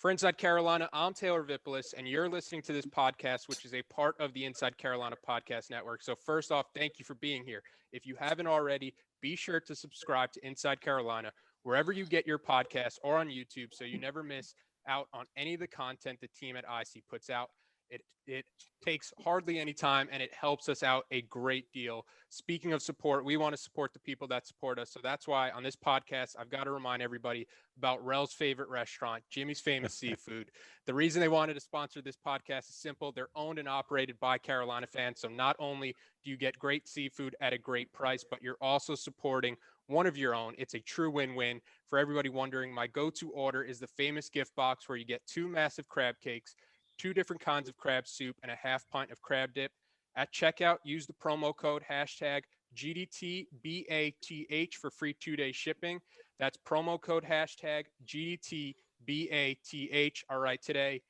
For Inside Carolina, I'm Taylor Vippolis, and you're listening to this podcast, which is a part of the Inside Carolina Podcast Network. So first off, thank you for being here. If you haven't already, be sure to subscribe to Inside Carolina, wherever you get your podcasts or on YouTube, so you never miss out on any of the content the team at IC puts out. It takes hardly any time, and it helps us out a great deal. Speaking of support, we want to support the people that support us. So that's why on this podcast, I've got to remind everybody about Rel's favorite restaurant, Jimmy's Famous Seafood. The reason they wanted to sponsor this podcast is simple. They're owned and operated by Carolina fans. So not only do you get great seafood at a great price, but you're also supporting one of your own. It's a true win-win. For everybody wondering, my go-to order is the famous gift box where you get 2 massive crab cakes, 2 different kinds of crab soup, and a half pint of crab dip. At checkout, use the promo code hashtag GDTBATH for free 2-day shipping. That's promo code hashtag GDTBATH. All right, today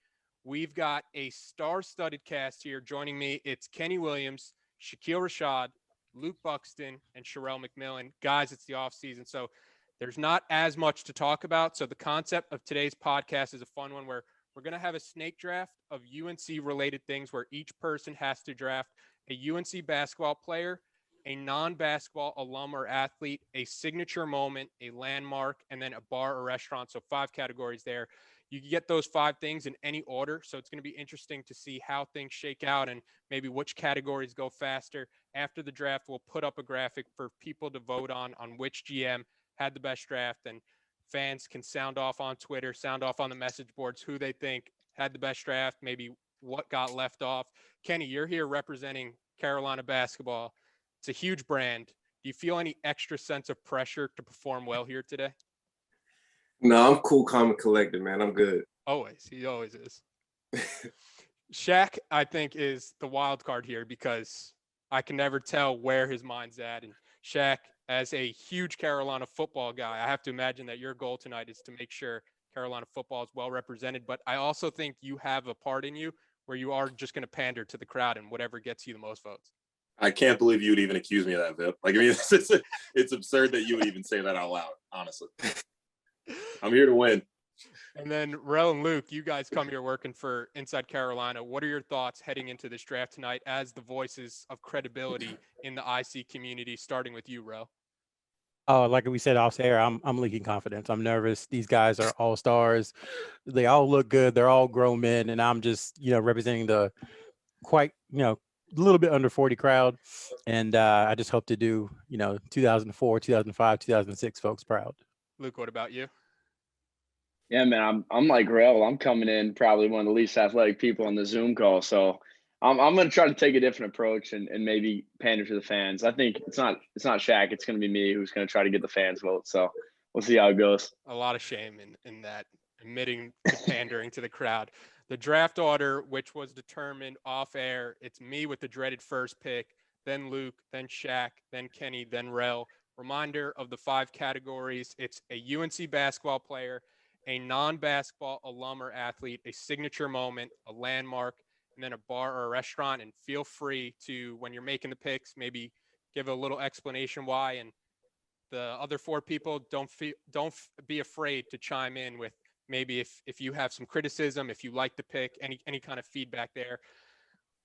we've got a star-studded cast here. Joining me, it's Kenny Williams, Shak Rashad, Luke Buxton, and Sherrell McMillan. Guys, it's the offseason, so there's not as much to talk about. So the concept of today's podcast is a fun one where we're going to have a snake draft of UNC-related things where each person has to draft a UNC basketball player, a non-basketball alum or athlete, a signature moment, a landmark, and then a bar or restaurant. So 5 categories there. You can get those 5 things in any order. So it's going to be interesting to see how things shake out and maybe which categories go faster. After the draft, we'll put up a graphic for people to vote on which GM had the best draft, and fans can sound off on Twitter, sound off on the message boards who they think had the best draft, maybe what got left off. Kenny, you're here representing Carolina basketball. It's a huge brand. Do you feel any extra sense of pressure to perform well here today? No, I'm cool, calm, and collected, man. I'm good. Always. He always is. Shaq, I think, is the wild card here because I can never tell where his mind's at. And Shaq, as a huge Carolina football guy, I have to imagine that your goal tonight is to make sure Carolina football is well represented. But I also think you have a part in you where you are just going to pander to the crowd and whatever gets you the most votes. I can't believe you would even accuse me of that, Vip. Like, I mean, it's absurd that you would even say that out loud, honestly. I'm here to win. And then Rel and Luke, you guys come here working for Inside Carolina. What are your thoughts heading into this draft tonight as the voices of credibility in the IC community, starting with you, Rel? Oh, like we said off air, I'm leaking confidence. I'm nervous. These guys are all stars. They all look good. They're all grown men, and I'm just, representing the quite, a little bit under 40 crowd. And I just hope to do, 2004, 2005, 2006 folks proud. Luke, what about you? Yeah, man, I'm like Rel. I'm coming in probably one of the least athletic people on the Zoom call, so I'm going to try to take a different approach and maybe pander to the fans. I think it's not Shaq. It's going to be me who's going to try to get the fans vote. So we'll see how it goes. A lot of shame in that, admitting to pandering to the crowd. The draft order, which was determined off air, it's me with the dreaded first pick, then Luke, then Shaq, then Kenny, then Rel. Reminder of the 5 categories. It's a UNC basketball player, a non-basketball alum or athlete, a signature moment, a landmark, and then a bar or a restaurant. And feel free to, when you're making the picks, maybe give a little explanation why. And the other 4 people, don't be afraid to chime in with maybe if you have some criticism, if you like the pick, any kind of feedback there.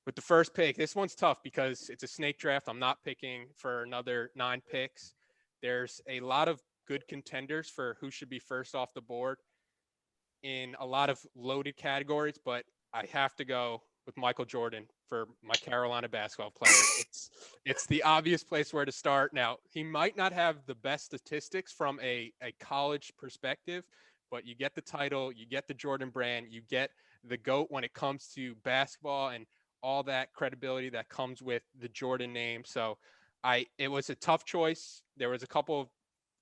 With the first pick, this one's tough because it's a snake draft. I'm not picking for another 9 picks. There's a lot of good contenders for who should be first off the board in a lot of loaded categories, but I have to go with Michael Jordan for my Carolina basketball player. It's the obvious place where to start. Now, he might not have the best statistics from a college perspective, but you get the title, you get the Jordan brand, you get the GOAT when it comes to basketball and all that credibility that comes with the Jordan name. So it was a tough choice. There was a couple of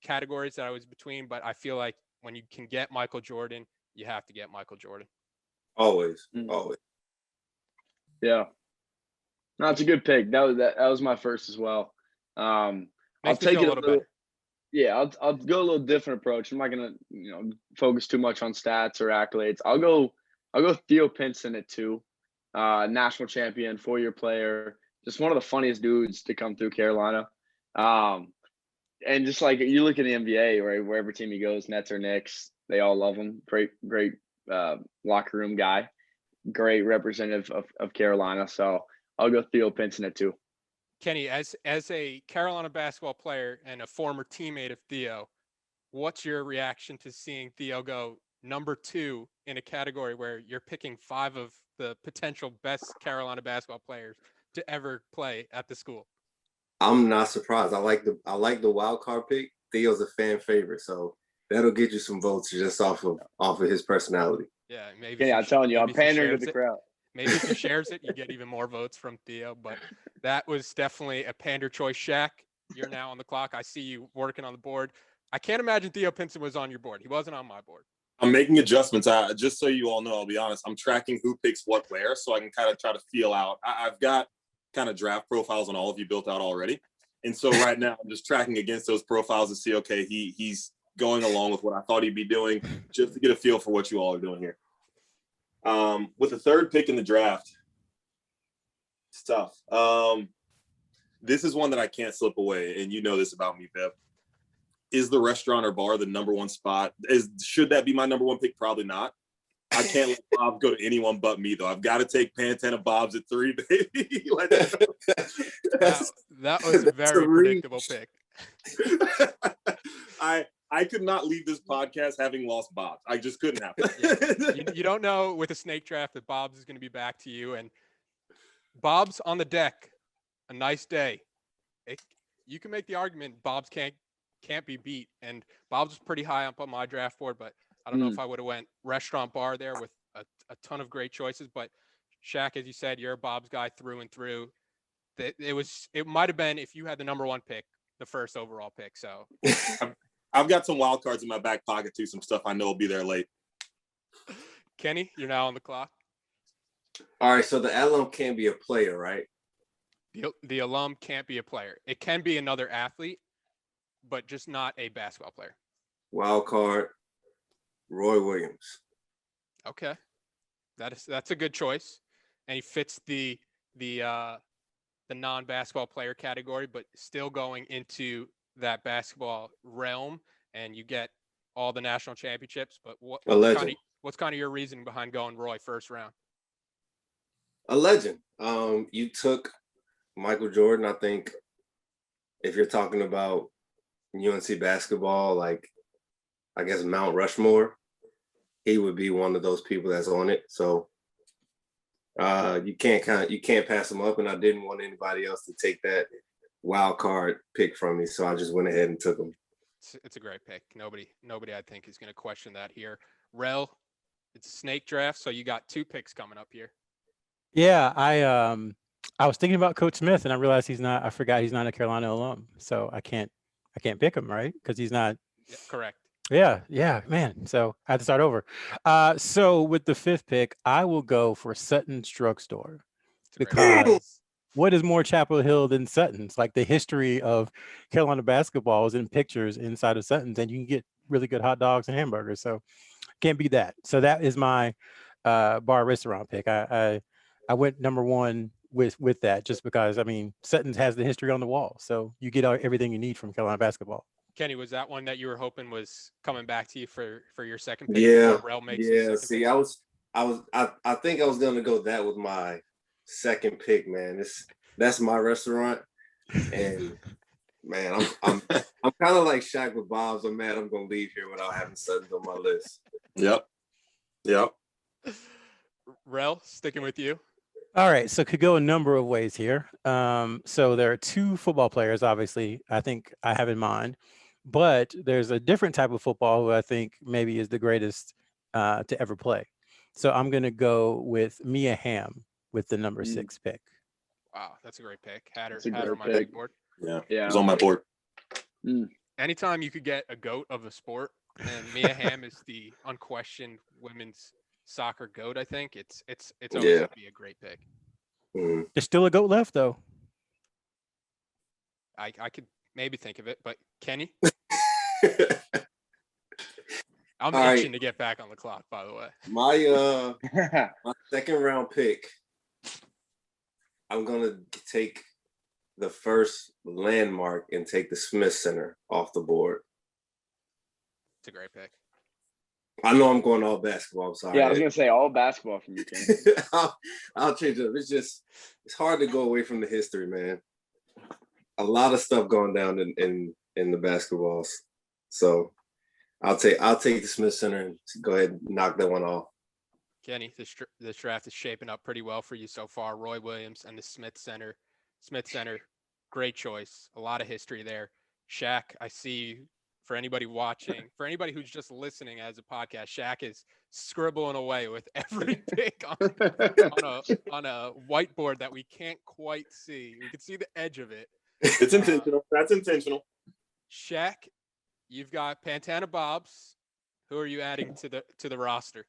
categories that I was between, but I feel like when you can get Michael Jordan, you have to get Michael Jordan. Always. Yeah. No, it's a good pick. That was my first as well. I'll take it a little better. Yeah, I'll go a little different approach. I'm not gonna, focus too much on stats or accolades. I'll go Theo Pinson at 2. National champion, 4-year player, just one of the funniest dudes to come through Carolina. And just like you look at the NBA, right, wherever team he goes, Nets or Knicks, they all love him. Great locker room guy, great representative of Carolina. So I'll go Theo Pinson at 2. Kenny, as a Carolina basketball player and a former teammate of Theo, what's your reaction to seeing Theo go number 2 in a category where you're picking 5 of the potential best Carolina basketball players to ever play at the school? I'm not surprised. I like the wild card pick. Theo's a fan favorite, so that'll get you some votes just off of his personality. Yeah, maybe. Yeah, I'm telling you, I'm pandering to the crowd. Maybe if he shares it, you get even more votes from Theo. But that was definitely a pander choice. Shaq, you're now on the clock. I see you working on the board. I can't imagine Theo Pinson was on your board. He wasn't on my board. I'm making adjustments. Just so you all know, I'll be honest, I'm tracking who picks what where, so I can kind of try to feel out. I've got kind of draft profiles on all of you built out already. And so right now I'm just tracking against those profiles to see, okay, he's going along with what I thought he'd be doing, just to get a feel for what you all are doing here. With the 3rd pick in the draft, it's tough. This is one that I can't slip away, and you know this about me, Bev. Is the restaurant or bar the number 1 spot? Should that be my number 1 pick? Probably not. I can't let Bob go to anyone but me, though. I've got to take Pantana Bob's at 3, baby. That was a very predictable pick. I could not leave this podcast having lost Bob's. I just couldn't happen. Yeah. You don't know with a snake draft that Bob's is going to be back to you. And Bob's on the deck. A nice day. You can make the argument Bob's can't be beat. And Bob's was pretty high up on my draft board, but I don't know if I would have went restaurant bar there with a ton of great choices. But Shaq, as you said, you're a Bob's guy through and through. It might have been, if you had the number 1 pick, the 1st overall pick. So I've got some wild cards in my back pocket too. Some stuff I know will be there late. Kenny, you're now on the clock. All right, so the alum can't be a player, right? The alum can't be a player. It can be another athlete, but just not a basketball player. Wild card, Roy Williams. Okay, that's a good choice, and he fits the non-basketball player category, but still going into that basketball realm, and you get all the national championships. But what's kind of your reasoning behind going Roy 1st round? A legend. You took Michael Jordan. I think if you're talking about UNC basketball, like I guess Mount Rushmore, he would be one of those people that's on it. So you can't pass him up, and I didn't want anybody else to take that wild card pick from me, so I just went ahead and took him. It's a great pick. Nobody I think is going to question that here. Rel, it's a snake draft, so you got 2 picks coming up here. Yeah, I was thinking about Coach Smith, and I realized I forgot he's not a Carolina alum, so I can't pick him, right? Because he's not. Yeah, correct. Yeah, man. So I had to start over. So with the 5th pick, I will go for Sutton's Drugstore, because what is more Chapel Hill than Sutton's? Like, the history of Carolina basketball is in pictures inside of Sutton's, and you can get really good hot dogs and hamburgers. So can't beat that. So that is my bar restaurant pick. I went number 1 with that, just because, I mean, Sutton's has the history on the wall. So you get everything you need from Carolina basketball. Kenny, was that one that you were hoping was coming back to you for your 2nd pick? Yeah. See, pick? I think I was gonna go that with my 2nd pick, man. That's my restaurant, and man, I'm kind of like Shaq with Bob's. I'm mad I'm gonna leave here without having Sutton's on my list. Yep. Rel, sticking with you. All right, so could go a number of ways here. So there are 2 football players, obviously, I think I have in mind, but there's a different type of football who I think maybe is the greatest to ever play. So I'm going to go with Mia Hamm with the number 6 pick. Wow, that's a great pick. Had her on my pick. big board. Yeah, it was on my board. Anytime you could get a GOAT of a sport, and Mia Hamm is the unquestioned women's soccer GOAT, I think it's always going to be a great pick. There's still a GOAT left, though. I could maybe think of it, but Kenny? I'm itching to get back on the clock, by the way. My 2nd round pick, I'm gonna take the first landmark and take the Smith Center off the board. It's a great pick. I know I'm going all basketball. I'm sorry. Yeah, I was gonna say all basketball from you, Ken. I'll change it up. It's hard to go away from the history, man. A lot of stuff going down in the basketballs. So I'll take the Smith Center and go ahead and knock that one off. Kenny, this draft is shaping up pretty well for you so far. Roy Williams and the Smith Center. Smith Center, great choice. A lot of history there. Shaq, I see for anybody watching, for anybody who's just listening as a podcast, Shaq is scribbling away with every pick on a whiteboard that we can't quite see. We can see the edge of it. It's intentional. That's intentional. Shaq, you've got Pantana Bobs. Who are you adding to the roster?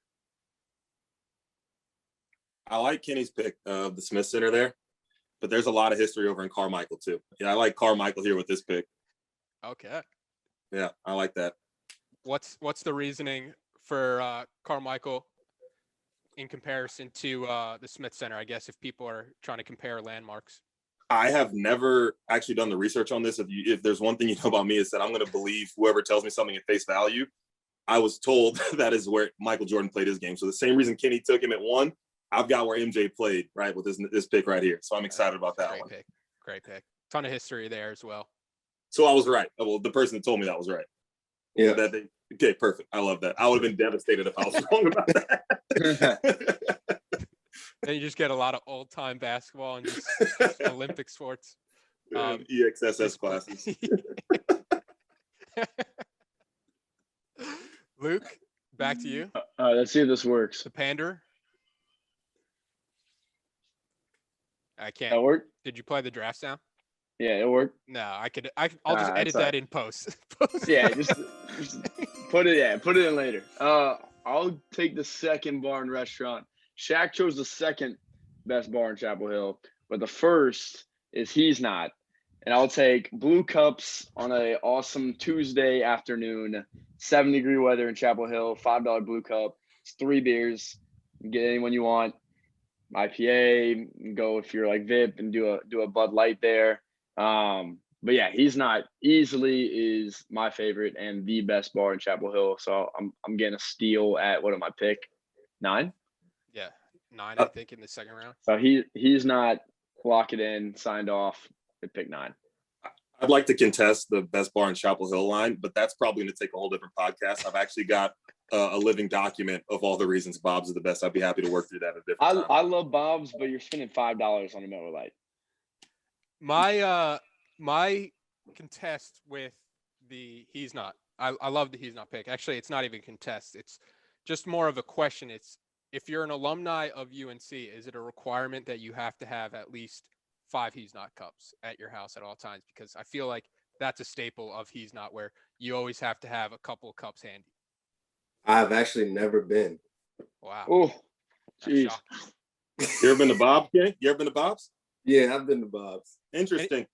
I like Kenny's pick of the Smith Center there, but there's a lot of history over in Carmichael too. Yeah, I like Carmichael here with this pick. Okay. Yeah, I like that. What's the reasoning for Carmichael in comparison to the Smith Center? I guess if people are trying to compare landmarks. I have never actually done the research on this. If there's one thing you know about me, is that I'm going to believe whoever tells me something at face value. I was told that is where Michael Jordan played his game. So the same reason Kenny took him at 1, I've got where MJ played, right, with this pick right here. So I'm excited about that one. Great pick. Ton of history there as well. So I was right. Well, the person that told me that was right. Yeah. Okay, perfect. I love that. I would have been devastated if I was wrong about that. Then you just get a lot of old-time basketball and just Olympic sports. EXSS classes. Luke, back to you. Let's see if this works. The Pander. I can't. That work? Did you play the draft sound? Yeah, it worked. No, I'll just edit that in post. Yeah, just put it. Yeah, put it in later. I'll take the second bar and restaurant. Shaq chose the second best bar in Chapel Hill, but the first is He's Not. And I'll take Blue Cups on a awesome Tuesday afternoon, 70-degree weather in Chapel Hill, $5 Blue Cup. It's 3 beers. You can get anyone you want. IPA, go if you're like Vip and do a Bud Light there. But yeah, He's Not easily is my favorite and the best bar in Chapel Hill. So I'm getting a steal at what am I pick? 9? Yeah, 9, I think, in the second round. So He's Not, lock it in, signed off at pick 9. I'd like to contest the best bar in Chapel Hill line, but that's probably going to take a whole different podcast. I've actually got a living document of all the reasons Bob's are the best. I'd be happy to work through that at a different time. I love Bob's, but you're spending $5 on a Miller Lite. My contest with the He's Not. I love the He's Not pick. Actually, it's not even contest. It's just more of a question. It's if you're an alumni of UNC, is it a requirement that you have to have at least 5 He's Not cups at your house at all times? Because I feel like that's a staple of He's Not, where you always have to have a couple of cups handy. I've actually never been. Wow. Oh, jeez. You ever been to Bob's, Kenny? You ever been to Bob's? Yeah, I've been to Bob's. Interesting.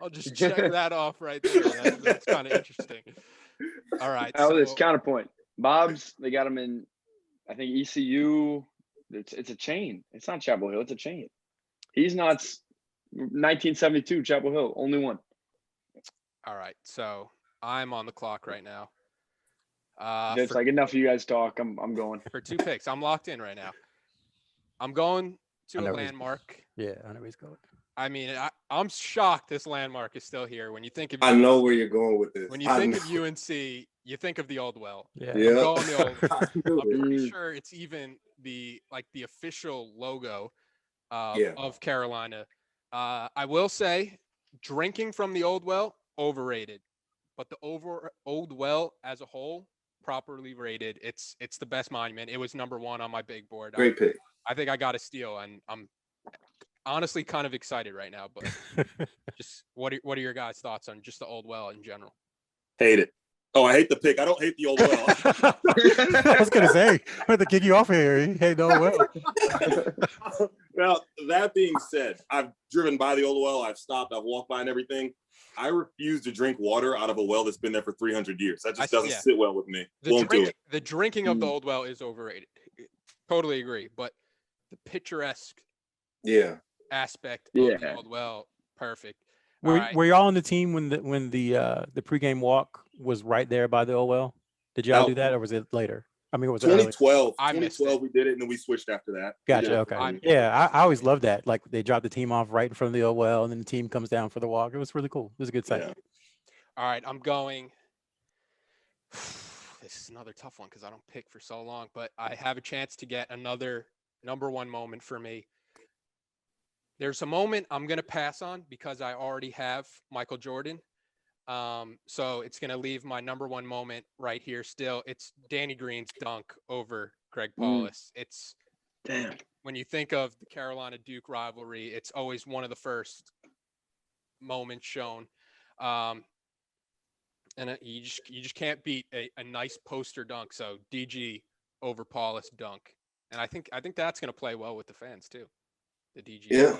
I'll just check that off right there. That's kind of interesting. All right. It's counterpoint. Bob's, they got them in, I think, ECU. It's a chain. It's not Chapel Hill. It's a chain. He's Not 1972 Chapel Hill. Only one. All right. So I'm on the clock right now. It's like enough of you guys talk. I'm going. For 2 picks. I'm locked in right now. I'm going to a landmark. Yeah, I know he's going. I mean, I'm shocked this landmark is still here. When you think of I know where you're going with this. When you think of UNC, you think of the Old Well. Yeah. I'm going the Old. I'm pretty sure it's even the official logo of Carolina. I will say, drinking from the Old Well, overrated, but the Old Well as a whole, properly rated. It's the best monument. It was number 1 on my big board. Great pick. I think I got a steal, and I'm honestly kind of excited right now. But just what are your guys' thoughts on just the Old Well in general? Hate it. Oh, I hate the pick. I don't hate the Old Well. I was gonna say, I had to kick you off here. You hate the Old Well. Well, that being said, I've driven by the Old Well. I've stopped. I've walked by and everything. I refuse to drink water out of a well that's been there for 300 years. That just doesn't sit well with me. Won't do it. The drinking of the Old Well is overrated. Totally agree. But the picturesque aspect of the Old Well, perfect. All Were right. were y'all on the team when the pregame walk was right there by the OL? Did y'all do that, or was it later? I mean, was it early? 2012. I missed it. 2012 we did it, and then we switched after that. We did Gotcha. it Okay. for- Yeah, I always loved that. Like they dropped the team off right in front of the OL, and then the team comes down for the walk. It was really cool. It was a good sight. Yeah. All right, I'm going. This is another tough one because I don't pick for so long, but I have a chance to get another number one moment for me. There's a moment I'm going to pass on because I already have Michael Jordan. So it's going to leave my number one moment right here still. It's Danny Green's dunk over Greg Paulus. It's Damn. when you think of the Carolina Duke rivalry, it's always one of the first moments shown. And you just can't beat a nice poster dunk. So DG over Paulus dunk. And I think that's going to play well with the fans too. The DG. Yeah.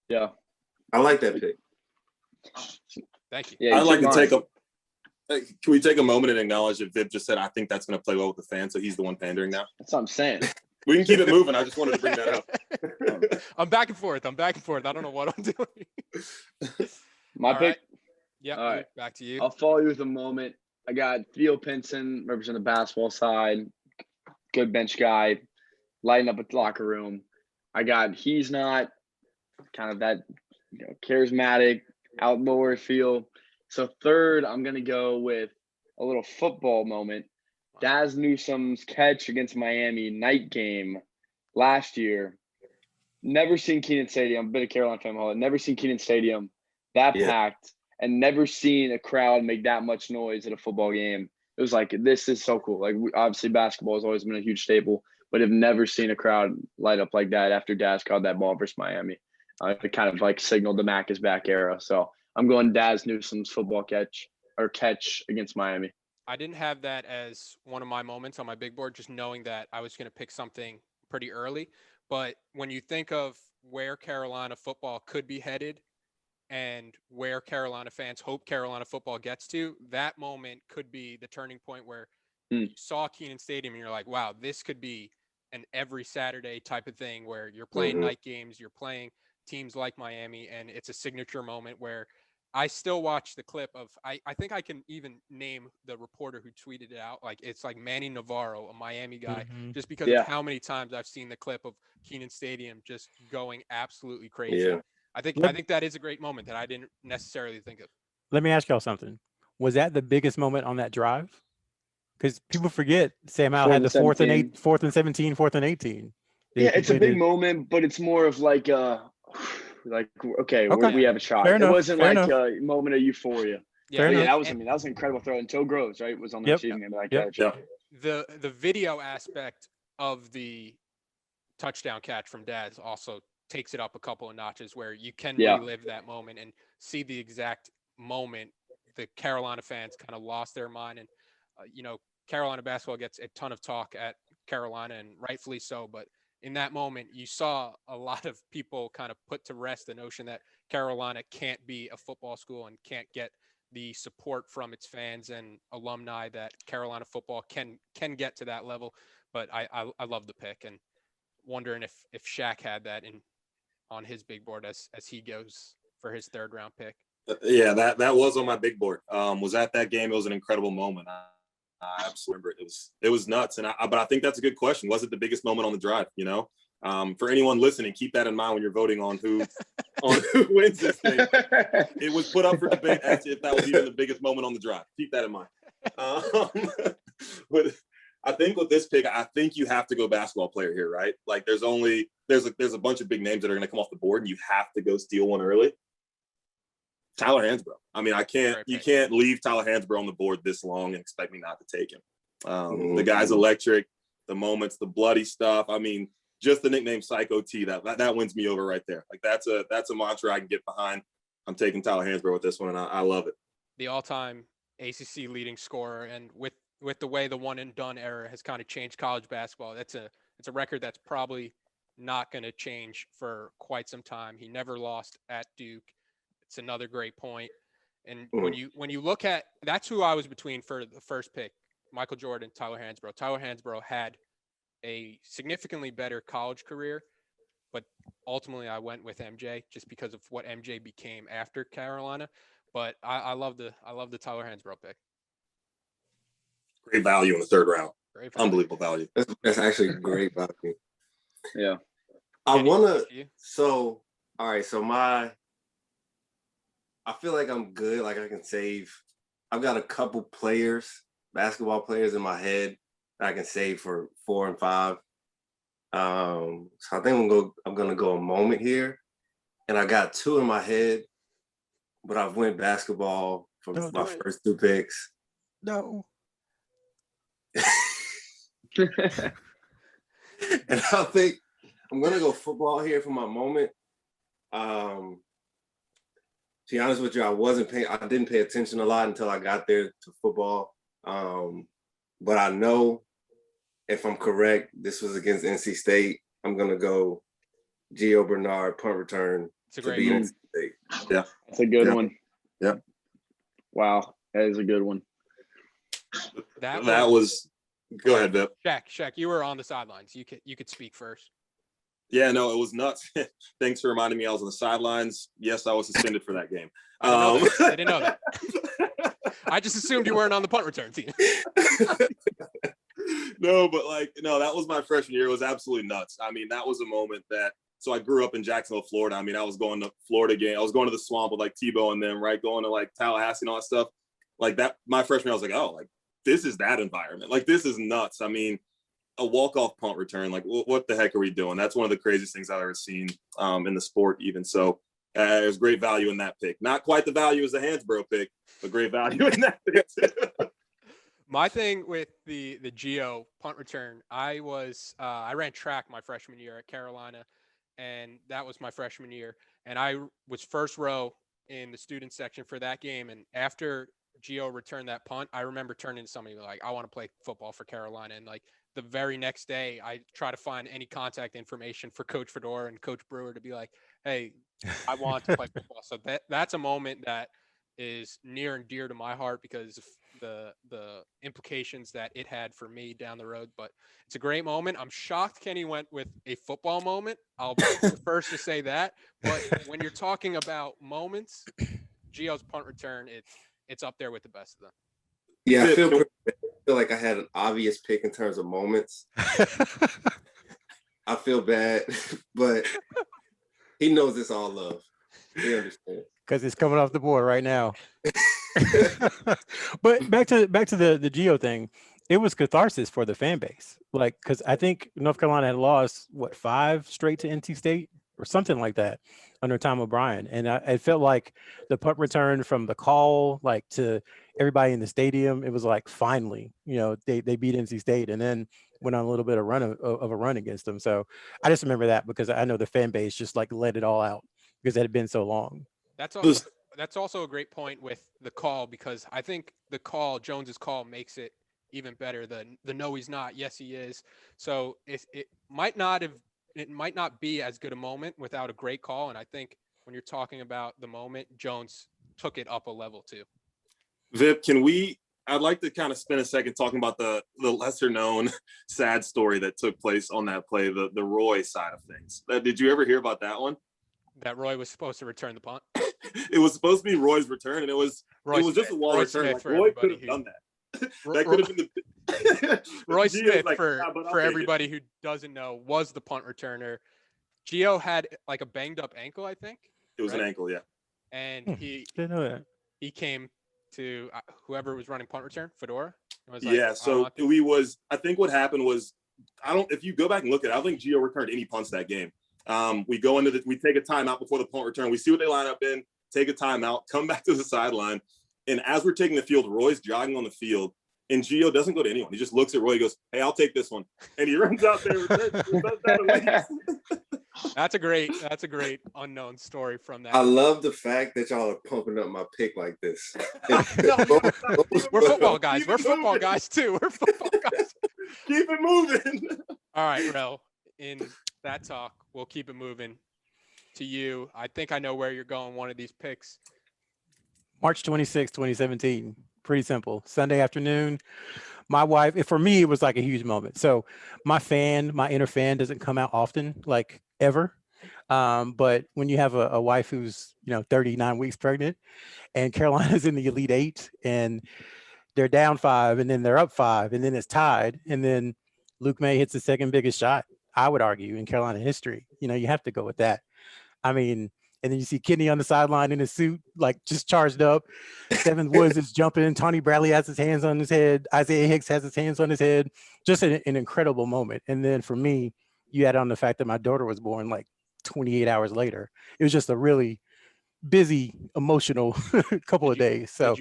Yeah. I like that pick. Thank you. Yeah, I'd like to take a. Can we take a moment and acknowledge that Vip just said, I think that's going to play well with the fans, so he's the one pandering now? That's what I'm saying. We can keep it moving. I just wanted to bring that up. I'm back and forth. I don't know what I'm doing. My All pick. right. Yeah. All right. Back to you. I'll follow you with a moment. I got Theo Pinson, representing the basketball side, good bench guy, lighting up a locker room. I got he's not kind of that charismatic, outdoor feel. So third, I'm gonna go with a little football moment. Daz Newsome's catch against Miami night game last year. Never seen Kenan Stadium. I've been a Carolina fan my whole life. Never seen Kenan Stadium that packed, and never seen a crowd make that much noise at a football game. It was like, this is so cool. Like, obviously basketball has always been a huge staple, but I've never seen a crowd light up like that after Daz caught that ball versus Miami. It kind of like signaled the Mac is back era. So I'm going Daz Newsome's football catch against Miami. I didn't have that as one of my moments on my big board, just knowing that I was going to pick something pretty early. But when you think of where Carolina football could be headed and where Carolina fans hope Carolina football gets to, that moment could be the turning point where you saw Kenan Stadium and you're like, wow, this could be an every Saturday type of thing where you're playing night games, you're playing teams like Miami, and it's a signature moment where I still watch the clip of, I think I can even name the reporter who tweeted it out. Like, it's like Manny Navarro, a Miami guy, just because of how many times I've seen the clip of Kenan Stadium just going absolutely crazy. Yeah. I think that is a great moment that I didn't necessarily think of. Let me ask y'all something. Was that the biggest moment on that drive? Because people forget Sam Howell had the 4th and 17, 4th and 18. Yeah, it's a big moment, but it's more of like okay, we have a shot. Fair it enough. wasn't Fair like enough. a moment of euphoria. Yeah, that was an incredible throw. And Joe Groves, right, was on the receiving end of that catch. The video aspect of the touchdown catch from Daz also takes it up a couple of notches where you can relive that moment and see the exact moment the Carolina fans kind of lost their mind. And Carolina basketball gets a ton of talk at Carolina, and rightfully so, but in that moment, you saw a lot of people kind of put to rest the notion that Carolina can't be a football school and can't get the support from its fans and alumni that Carolina football can get to that level. But I love the pick, and wondering if Shaq had that on his big board as he goes for his 3rd round pick. Yeah, that was on my big board. Was at that game. It was an incredible moment. I absolutely remember it. It was nuts. But I think that's a good question. Was it the biggest moment on the drive? For anyone listening, keep that in mind when you're voting on who wins this thing. It was put up for debate as if that was even the biggest moment on the drive. Keep that in mind. But I think with this pick, I think you have to go basketball player here, right? Like there's a bunch of big names that are going to come off the board, and you have to go steal one early. Tyler Hansbrough. I mean, you can't leave Tyler Hansbrough on the board this long and expect me not to take him. The guy's electric, the moments, the bloody stuff. I mean, just the nickname Psycho T, that wins me over right there. Like that's a mantra I can get behind. I'm taking Tyler Hansbrough with this one, and I love it. The all-time ACC leading scorer, and with the way the one and done era has kind of changed college basketball, it's a record that's probably not going to change for quite some time. He never lost at Duke. It's another great point. And when you look at, that's who I was between for the first pick, Michael Jordan, Tyler Hansbrough. Tyler Hansbrough had a significantly better college career, but ultimately I went with MJ just because of what MJ became after Carolina. But I love the Tyler Hansbrough pick. Great value in the third round. Great value. Unbelievable value. That's actually great value. Yeah. I want to. So, all right. So I feel like I'm good. Like I can save. I've got a couple players, basketball players in my head that I can save for 4 and 5. So I think I'm gonna go a moment here, and I got 2 in my head, but I've went basketball for my first 2 picks. No. And I think I'm gonna go football here for my moment. To be honest with you, I didn't pay attention a lot until I got there to football. But I know if I'm correct, this was against NC State. I'm gonna go Gio Bernard punt return to beat NC State. Yeah, that's a good one. Yeah. Wow, that is a good one. That was. Go ahead, Vip. Shaq, you were on the sidelines. You could speak first. Yeah, no, it was nuts. Thanks for reminding me I was on the sidelines. Yes, I was suspended for that game. I didn't know that. I just assumed you weren't on the punt return team. No, but that was my freshman year. It was absolutely nuts. I mean, that was a moment so I grew up in Jacksonville, Florida. I mean, I was going to Florida game. I was going to the swamp with Tebow and them, right? Going to Tallahassee and all that stuff. Like that, my freshman year, I was like, oh, this is that environment. This is nuts. I mean, a walk-off punt return, what the heck are we doing? That's one of the craziest things I've ever seen in the sport even. So there's great value in that pick. Not quite the value as the Hansbrough pick, but great value in that pick too. My thing with the Gio punt return, I ran track my freshman year at Carolina, and that was my freshman year. And I was first row in the student section for that game. And after Gio returned that punt, I remember turning to somebody like, I want to play football for Carolina. And the very next day, I try to find any contact information for Coach Fedora and Coach Brewer to be like, hey, I want to play football. So that's a moment that is near and dear to my heart because of the implications that it had for me down the road. But it's a great moment. I'm shocked Kenny went with a football moment. I'll be the first to say that. But when you're talking about moments, Gio's punt return, it's up there with the best of them. Yeah, I feel like I had an obvious pick in terms of moments. I feel bad, but he knows it's all love. He understands. Because it's coming off the board right now. But back to the Gio thing, it was catharsis for the fan base. Because I think North Carolina had lost 5 straight to NC State or something like that under Tom O'Brien, and it felt like the punt return from the call to everybody in the stadium. It was finally, they beat NC State, and then went on a little bit of a run against them. So I just remember that because I know the fan base just let it all out because it had been so long. That's also a great point with the call, because I think the call, Jones's call, makes it even better. The no, he's not, yes, he is. So it might not be as good a moment without a great call. And I think when you're talking about the moment, Jones took it up a level too. Vip, I'd like to kind of spend a second talking about the lesser known sad story that took place on that play, the Roy side of things. Did you ever hear about that one? That Roy was supposed to return the punt. It was supposed to be Roy's return, and it was just a wall return. Roy could have done that. That could have been the Roy Smith, for everybody who doesn't know, was the punt returner. Gio had a banged up ankle, I think. It was an ankle, yeah. And he didn't know that. He came to whoever was running punt return, Fedora. I think what happened was, if you go back and look at it, I don't think Gio returned any punts that game. We go we take a timeout before the punt return. We see what they line up in, take a timeout, come back to the sideline. And as we're taking the field, Roy's jogging on the field, and Gio doesn't go to anyone. He just looks at Roy. He goes, "Hey, I'll take this one," and he runs out there. That's a great unknown story from that. I love the fact that y'all are pumping up my pick like this. We're football guys. We're football guys too. We're football guys. Keep it moving. All right, Rel. In that talk, we'll keep it moving to you. I think I know where you're going. One of these picks. March 26, 2017. Pretty simple. Sunday afternoon. My wife, for me, it was a huge moment. So my inner fan doesn't come out often, ever. But when you have a wife who's, 39 weeks pregnant and Carolina's in the Elite Eight and they're down 5 and then they're up 5 and then it's tied. And then Luke May hits the second biggest shot, I would argue, in Carolina history. You have to go with that. I mean, and then you see Kenny on the sideline in his suit, like just charged up. Seven Woods is jumping. Tony Bradley has his hands on his head. Isaiah Hicks has his hands on his head. Just an incredible moment. And then for me, you add on the fact that my daughter was born like 28 hours later. It was just a really busy, emotional couple of days. So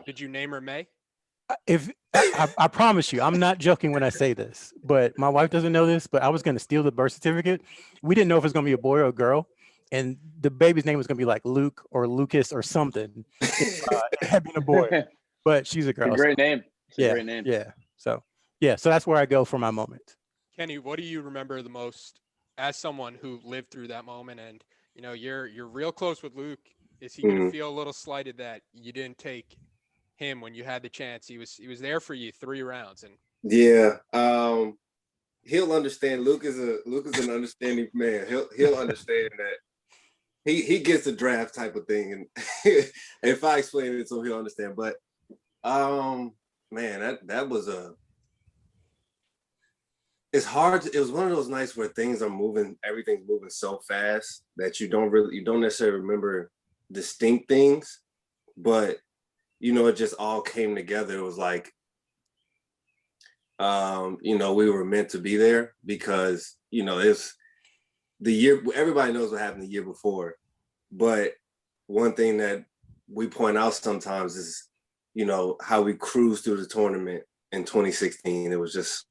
did you name her May? If I promise you, I'm not joking when I say this, but my wife doesn't know this, but I was going to steal the birth certificate. We didn't know if it was going to be a boy or a girl. And the baby's name was going to be like Luke or Lucas or something. It had been a boy, but she's a girl. It's a great name. Yeah, great name. Yeah. So that's where I go for my moment. Kenny, what do you remember the most as someone who lived through that moment? And, you're real close with Luke. Is he going to feel a little slighted that you didn't take him when you had the chance? He was there for you 3 rounds. And yeah, he'll understand. Luke is an understanding man. He'll understand that he gets the draft type of thing, and if I explain it to him, he'll understand. But man, that was it's hard. It was one of those nights where everything's moving so fast that you don't necessarily remember distinct things, but it just all came together. It was like, we were meant to be there because, it's the year, everybody knows what happened the year before. But one thing that we point out sometimes is, how we cruised through the tournament in 2016. It was just,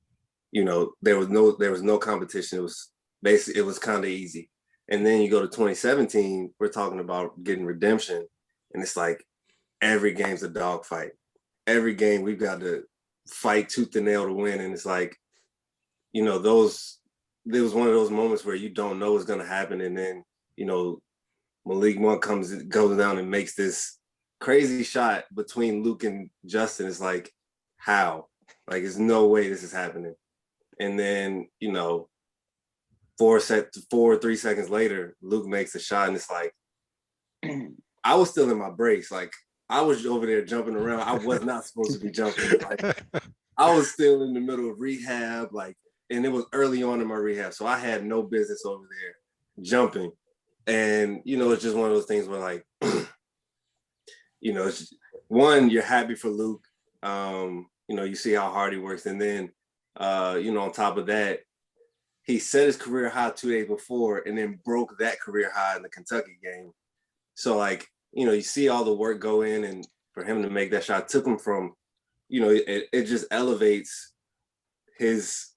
there was no competition. It was basically, it was kind of easy. And then you go to 2017, we're talking about getting redemption. And it's like, every game's a dogfight. Every game we've got to fight tooth and nail to win. And it's like, there was one of those moments where you don't know what's going to happen. And then, Malik Monk goes down and makes this crazy shot between Luke and Justin. It's like, how? Like, there's no way this is happening. And then, 3 seconds later, Luke makes a shot, and it's like, I was still in my brace. Like, I was over there jumping around. I was not supposed to be jumping. Like, I was still in the middle of rehab, and it was early on in my rehab, so I had no business over there jumping. And, it's just one of those things where, like, it's just, one, you're happy for Luke. You see how hard he works. And then, on top of that, he set his career high 2 days before and then broke that career high in the Kentucky game. So, like, you see all the work go in, and for him to make that shot took him from, it just elevates his,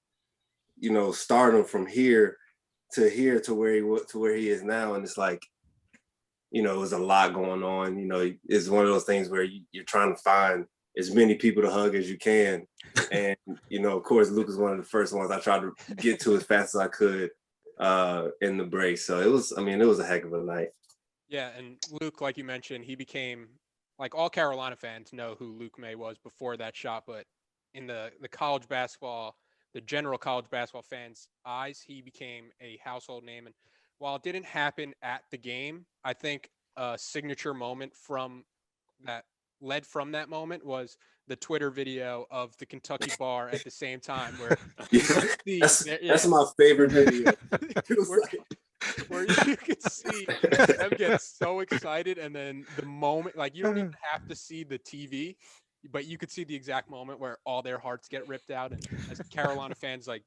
stardom from here to where he is now. And it's like, it was a lot going on. It's one of those things where you're trying to find as many people to hug as you can. And, of course, Luke was one of the first ones I tried to get to as fast as I could in the brace. So it was a heck of a night. Yeah, and Luke, like you mentioned, he became, like, all Carolina fans know who Luke May was before that shot, but in the college basketball, the general college basketball fans' eyes, he became a household name. And while it didn't happen at the game, I think a signature moment from that moment was the Twitter video of the Kentucky bar at the same time, where that's my favorite video. Where you could see them get so excited, and then the moment, like, you don't even have to see the TV, but you could see the exact moment where all their hearts get ripped out. And as Carolina fans, like,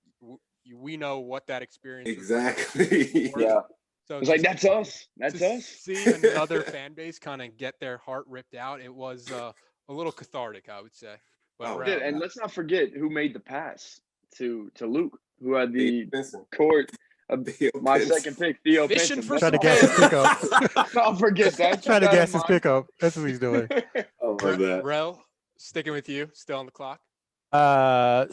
we know what that experience exactly. Yeah. So it's like, that's us. That's us. See another fan base kind of get their heart ripped out. It was a little cathartic, I would say. But and let's not forget who made the pass to Luke, who had the court. My second pick, Theo Pinson. Trying to gas his pickup. I'll forget that. Trying to gas his pickup. That's what he's doing. Rel, sticking with you, still on the clock.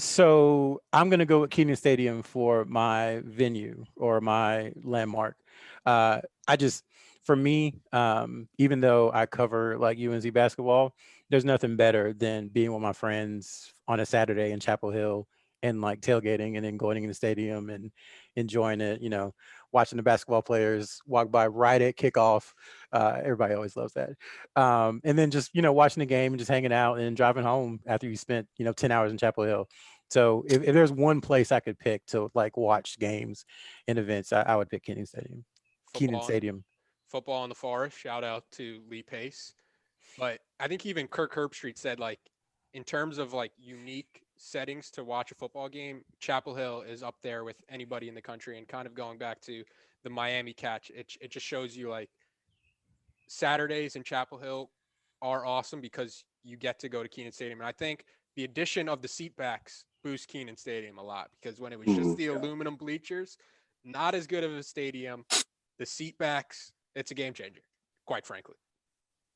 So I'm going to go with Kenan Stadium for my venue or my landmark. For me, even though I cover like UNC basketball, there's nothing better than being with my friends on a Saturday in Chapel Hill and like tailgating and then going in the stadium and, enjoying it, watching the basketball players walk by right at kickoff. Everybody always loves that. And then just, watching the game and just hanging out and driving home after you spent, 10 hours in Chapel Hill. So if there's one place I could pick to like watch games and events, I would pick Kenan Stadium. Football in the Forest. Shout out to Lee Pace. But I think even Kirk Herbstreit said, like, in terms of like unique settings to watch a football game, Chapel Hill is up there with anybody in the country. And kind of going back to the Miami catch, it just shows you like Saturdays in Chapel Hill are awesome because you get to go to Kenan Stadium. And I think the addition of the seat backs boosts Kenan Stadium a lot, because when it was just the aluminum bleachers, not as good of a stadium. The seat backs, it's a game changer, quite frankly.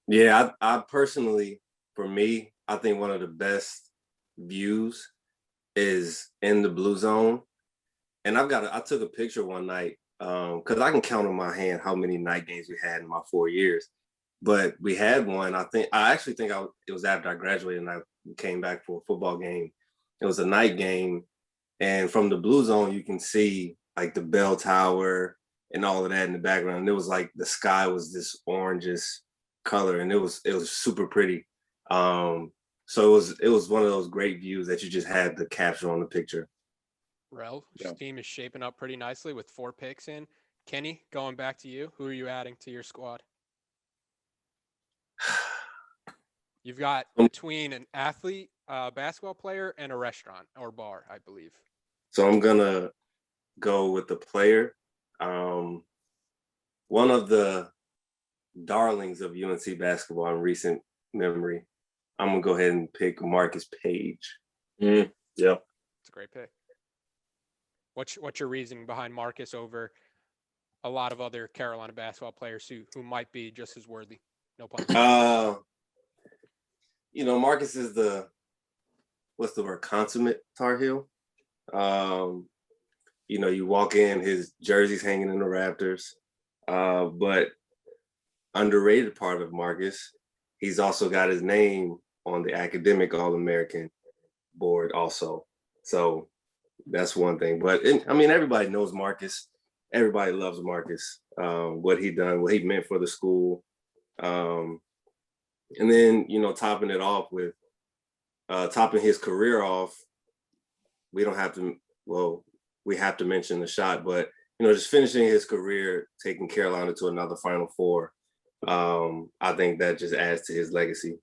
Yeah, I personally, for me, I think one of the best views is in the blue zone. And I took a picture one night because I can count on my hand how many night games we had in my 4 years. But we had one, it was after I graduated and I came back for a football game. It was a night game. And from the blue zone, you can see like the bell tower and all of that in the background. And it was like the sky was this orangish color, and it was super pretty. So it was one of those great views that you just had to capture on the picture. Rel, your team is shaping up pretty nicely with 4 picks in. Kenny, going back to you, who are you adding to your squad? You've got between an athlete, basketball player, and a restaurant or bar, I believe. So I'm gonna go with the player. One of the darlings of UNC basketball in recent memory, I'm gonna go ahead and pick Marcus Page. Yeah, it's a great pick. What's your reasoning behind Marcus over a lot of other Carolina basketball players who might be just as worthy? No pun. Marcus is consummate Tar Heel. You walk in, his jersey's hanging in the rafters. But underrated part of Marcus, he's also got his name on the academic All-American board also. So that's one thing. But everybody knows Marcus. Everybody loves Marcus, what he done, what he meant for the school. And then, topping it off with topping his career off, we have to mention the shot, but just finishing his career, taking Carolina to another Final Four, I think that just adds to his legacy.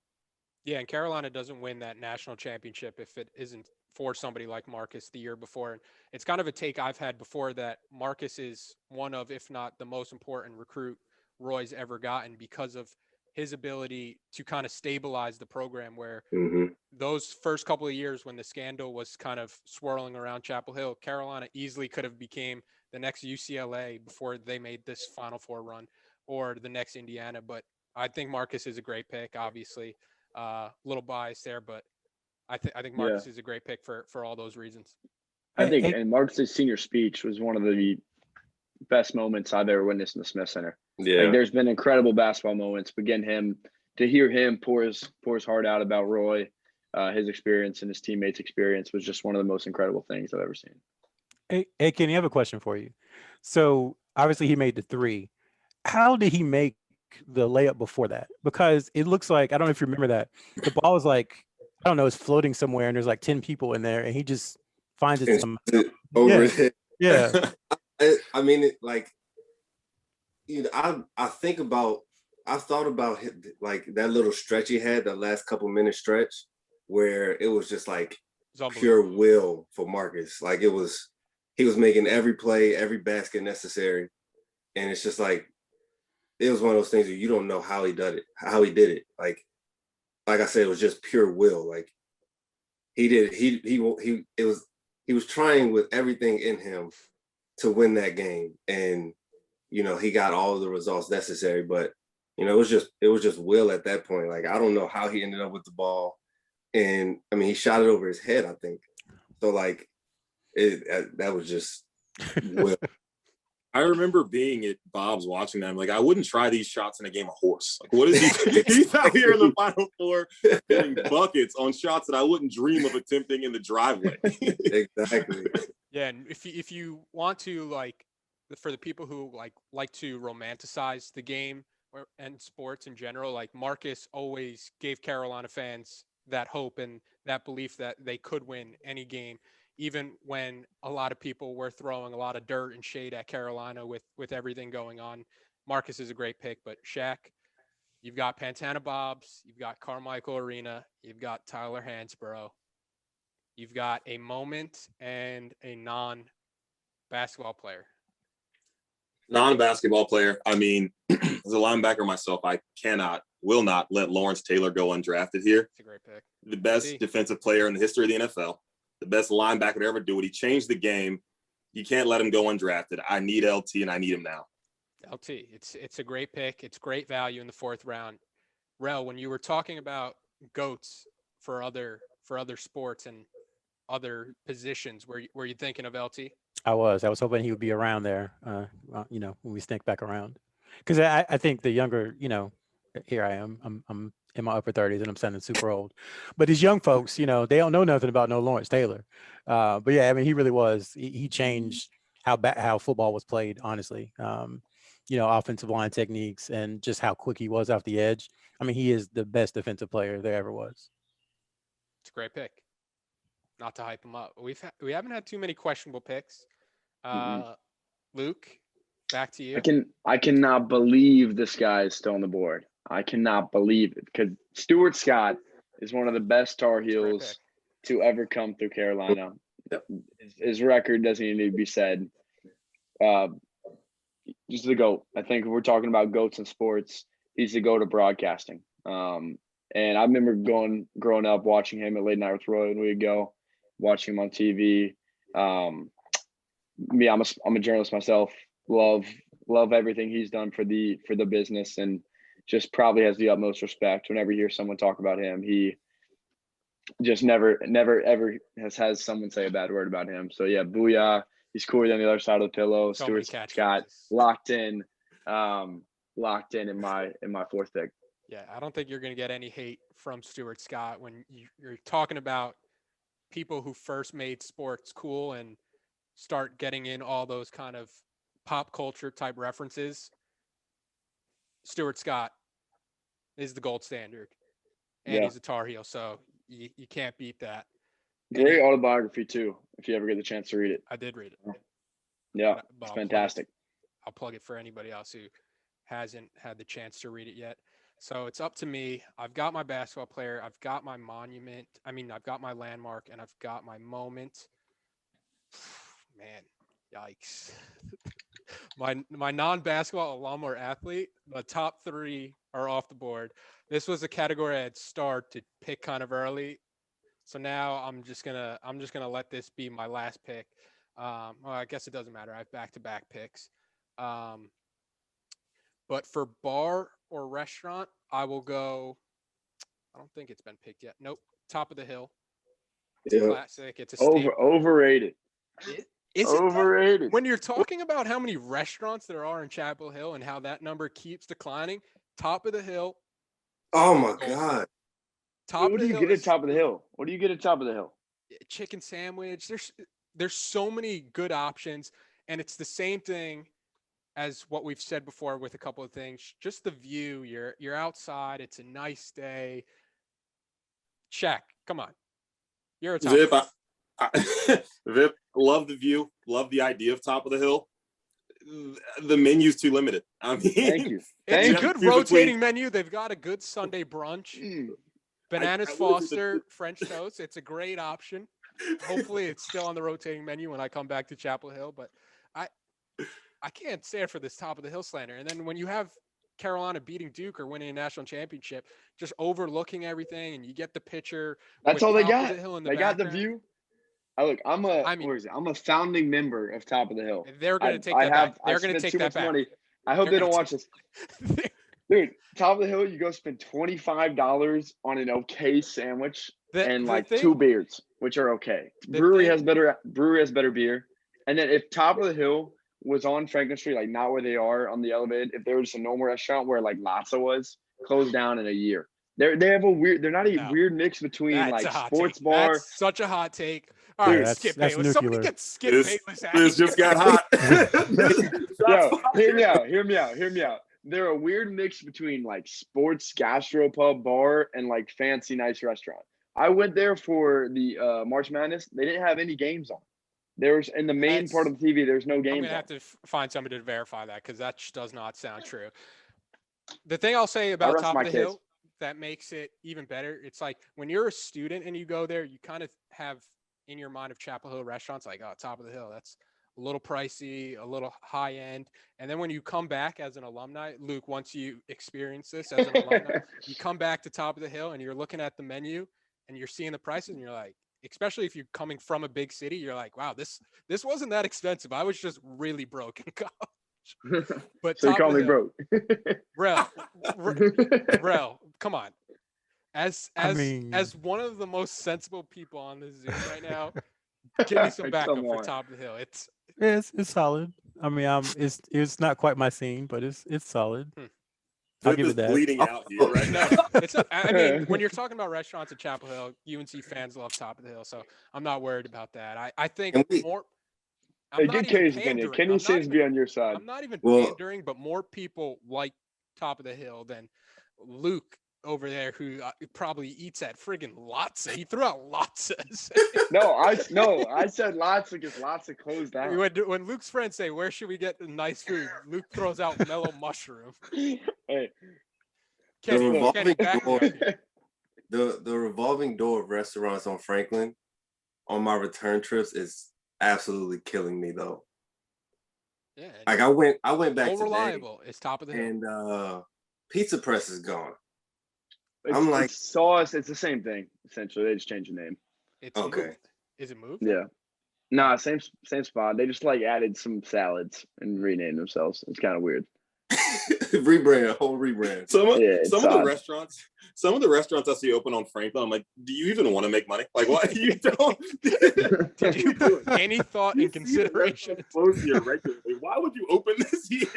Yeah, and Carolina doesn't win that national championship if it isn't for somebody like Marcus the year before. And it's kind of a take I've had before that Marcus is one of, if not the most important recruit Roy's ever gotten, because of his ability to kind of stabilize the program, where those first couple of years when the scandal was kind of swirling around Chapel Hill, Carolina easily could have became the next UCLA before they made this Final Four run, or the next Indiana. But I think Marcus is a great pick, obviously. A little biased there, but I think Marcus is a great pick for all those reasons. I think, and Marcus's senior speech was one of the best moments I've ever witnessed in the Smith Center. Yeah, like, there's been incredible basketball moments, but to hear him pour his heart out about Roy, his experience and his teammates' experience was just one of the most incredible things I've ever seen. Hey, Kenny, I have a question for you. So obviously he made the 3. How did he make the layup before that? Because it looks like, I don't know if you remember that, the ball is like, I don't know, it's floating somewhere and there's like 10 people in there and he just finds it over his head. Yeah. I thought about like that little stretch he had, that last couple minute stretch, where it was just like pure will for Marcus. Like he was making every play, every basket necessary. And it's just like, it was one of those things where you don't know how he did it. Like I said, it was just pure will. Like he was trying with everything in him to win that game. And, he got all of the results necessary, but it was just will at that point. Like, I don't know how he ended up with the ball. And he shot it over his head, I think. So like that was just will. I remember being at Bob's watching them. Like, I wouldn't try these shots in a game of horse. Like, what is he? He's out here in the Final Four hitting buckets on shots that I wouldn't dream of attempting in the driveway. Exactly. Yeah, and if you want to for the people who like to romanticize the game and sports in general, like Marcus always gave Carolina fans that hope and that belief that they could win any game, even when a lot of people were throwing a lot of dirt and shade at Carolina with everything going on. Marcus is a great pick, but Shaq, you've got Pantana Bobs, you've got Carmichael Arena, you've got Tyler Hansborough, you've got a moment and a non-basketball player. Non-basketball player. I mean, as a linebacker myself, I will not let Lawrence Taylor go undrafted here. It's a great pick. The best defensive player in the history of the NFL, the best linebacker to ever do it. He changed the game. You can't let him go undrafted. I need LT, and I need him now. LT, it's a great pick. It's great value in the 4th round. Rel, when you were talking about GOATs for other sports and other positions, were you thinking of LT? I was hoping he would be around there, when we sneak back around. Because I think the younger, here I am, I'm in my upper 30s and I'm sounding super old. But these young folks, they don't know nothing about no Lawrence Taylor. But yeah, I mean, he really was. He changed how football was played, honestly. Offensive line techniques and just how quick he was off the edge. I mean, he is the best defensive player there ever was. It's a great pick. Not to hype him up. We haven't had too many questionable picks. Luke, back to you. I cannot believe this guy is still on the board. I cannot believe it, because Stuart Scott is one of the best Tar Heels to ever come through Carolina. His record doesn't even need to be said. Just the GOAT. I think if we're talking about GOATs in sports, he's the GOAT of broadcasting. And I remember growing up watching him at Late Night with Roy when we'd go, watching him on TV. I'm a journalist myself. Love everything he's done for the business, and just probably has the utmost respect whenever you hear someone talk about him. He just never ever has someone say a bad word about him. So yeah, booyah. He's cooler on the other side of the pillow. Stuart Scott locked in in my 4th pick. Yeah, I don't think you're going to get any hate from Stuart Scott when you're talking about people who first made sports cool and start getting in all those kind of pop culture type references. Stuart Scott is the gold standard, and he's a Tar Heel, so you can't beat that. Great autobiography too, if you ever get the chance to read it. I did read it. Yeah, it's fantastic. I'll plug it for anybody else who hasn't had the chance to read it yet. So it's up to me. I've got my basketball player. I've got my monument. I've got my landmark, and I've got my moment. Man, yikes. my non-basketball alum or athlete, the top 3 are off the board. This was a category I had started to pick kind of early. So now I'm just gonna let this be my last pick. Well, I guess it doesn't matter. I have back-to-back picks. But for bar or restaurant, I will go. I don't think it's been picked yet. Nope. Top of the Hill. It's a classic. It's a staple. Overrated. Is overrated? It when you're talking about how many restaurants there are in Chapel Hill and how that number keeps declining, Top of the Hill. Oh my God. What do you get at Top of the Hill? What do you get at Top of the Hill? Chicken sandwich. There's so many good options, and it's the same thing as what we've said before with a couple of things. Just the view. You're outside. It's a nice day. Shaq, come on. You're a top. Vip, love the view. Love the idea of Top of the Hill. The menu's too limited. I mean, thank you. It's a good rotating menu. They've got a good Sunday brunch. Bananas Foster, French toast. It's a great option. Hopefully it's still on the rotating menu when I come back to Chapel Hill, but I can't stand for this Top of the Hill slander. And then when you have Carolina beating Duke or winning a national championship, just overlooking everything, and you get the picture. That's all they got. They got the view. I'm a founding member of Top of the Hill. They're going to take that back. They're going to take that back. Money. I hope they don't watch this. Dude, Top of the Hill, you go spend $25 on an okay sandwich and 2 beers, which are okay. Brewery has better beer. And then if Top of the Hill was on Franklin Street, like not where they are on the Elevated, if there was a normal restaurant where like Latza was, closed down in a year. They have a weird. They're not a No. weird mix between That's like a hot sports take. bar. That's such a hot take. All Yeah, right, that's- Skip that's Bayless. Somebody nuclear. get Skip This Bayless out of this just here. got hot. Yo, hear me out. Hear me out. Hear me out. They're a weird mix between like sports gastropub bar and like fancy nice restaurant. I went there for the March Madness. They didn't have any games on. There was in the main part of the TV. There's no I'm games. gonna have to find somebody to verify that because that does not sound true. The thing I'll say about rest Top my of the case. Hill that makes it even better, it's like when you're a student and you go there, you kind of have in your mind of Chapel Hill restaurants like, oh, Top of the Hill, that's a little pricey, a little high end. And then when you come back as an alumni, Luke, once you experience this as an alumni, you come back to Top of the Hill and you're looking at the menu and you're seeing the prices and you're like, especially if you're coming from a big city, you're like, wow, this wasn't that expensive. I was just really broke in college. But So you Top call of the me Hill, broke. Rel, come on. As I mean- as one of the most sensible people on this Zoom right now, give me some backup Come for on. Top of the Hill. It's Yeah, it's solid. I mean, it's not quite my scene, but it's solid. I'll Vip give is it that. bleeding out here right no, now. it's not, I mean, when you're talking about restaurants at Chapel Hill, UNC fans love Top of the Hill, so I'm not worried about that. I think And we- more. Hey, I'm not get even Kenny's opinion. pandering. Kenny I'm not seems to be even- on your side. I'm not even Well- pandering, but more people like Top of the Hill than Luke over there, who probably eats at friggin' Lotsa. He threw out Lotzas. No, I said Lotsa because Lotsa closed down. when Luke's friends say, "Where should we get nice food?" Luke throws out mellow mushroom. Hey, Kenny, revolving back me door- up here. The revolving door of restaurants on Franklin on my return trips is absolutely killing me though. Yeah, Like I went back so today reliable. It's Top of the Hill. and Pizza Press is gone. it's, I'm like- it's sauce. It's the same thing essentially. They just changed the name. It's Okay. moved. Is it moved? Yeah. Nah, same spot. They just like added some salads and renamed themselves. It's kind of weird. whole rebrand. Some it's of the odd. restaurants I see open on Franklin, I'm like, do you even want to make money? Like, what you don't? Did you put any thought You in see the consideration? restaurants close here regularly. Why would you open this here?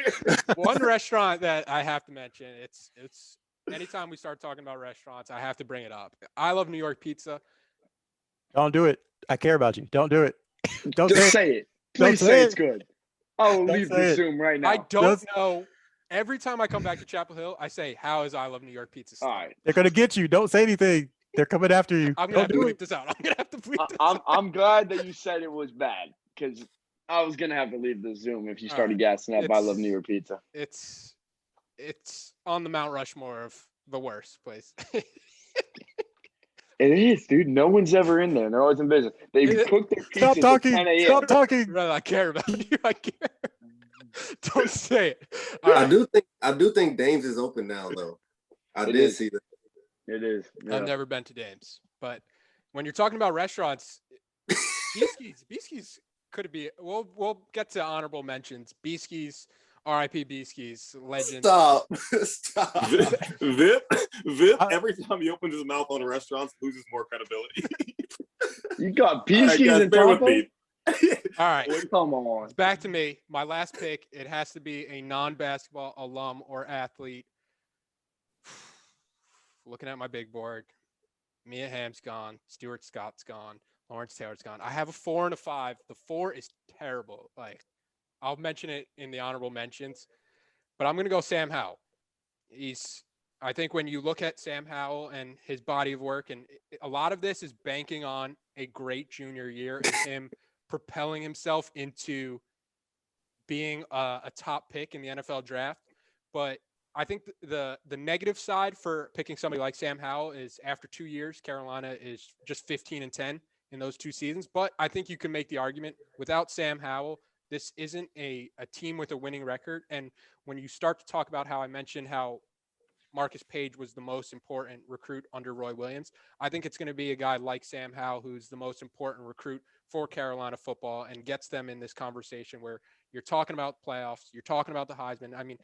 One restaurant that I have to mention. It's anytime we start talking about restaurants, I have to bring it up. I love New York pizza. Don't do it. I care about you. Don't do it. Don't Just say it. say it. Don't Please say say it. it's good. I will Don't leave say the it. Zoom right now. I don't Just- know. Every time I come back to Chapel Hill, I say, "How is I love New York pizza?" All still?" right. They're gonna get you. Don't say anything. They're coming after you. I'm gonna have Don't to do bleep this out. I'm gonna have to bleep this. I'm glad that you said it was bad because I was gonna have to leave the Zoom if you All started right. gassing up. I love It's- New York pizza. It's on the Mount Rushmore of the worst place. It is, dude. No one's ever in there. They're always in business. They It- cook their pizzas Stop at talking. 10 a.m. Stop talking. Brother, I care about you. I care. Don't say it. All I right. do think Dames is open now though. I It did is. see that. It is. Yeah. I've never been to Dames, but when you're talking about restaurants, Beeskey's could be. We'll get to honorable mentions. Beeskey's, R.I.P. Beeskey's, legend. Stop. Stop. Vip, every time he opens his mouth on restaurants, loses more credibility. You got All right, Peaskies guys, and bear with Taco? me. All right, Come on. it's back to me. My last pick. It has to be a non-basketball alum or athlete. Looking at my big board, Mia Hamm's gone. Stuart Scott's gone. Lawrence Taylor's gone. I have a 4 and a 5. The 4 is terrible. Like, I'll mention it in the honorable mentions, but I'm going to go Sam Howell. I think when you look at Sam Howell and his body of work, and a lot of this is banking on a great junior year and him propelling himself into being a top pick in the NFL draft. But I think the negative side for picking somebody like Sam Howell is after 2 years, Carolina is just 15-10 in those 2 seasons. But I think you can make the argument without Sam Howell, this isn't a team with a winning record. And when you start to talk about how I mentioned how Marcus Page was the most important recruit under Roy Williams, I think it's going to be a guy like Sam Howell who's the most important recruit for Carolina football and gets them in this conversation where you're talking about playoffs, you're talking about the Heisman. I mean,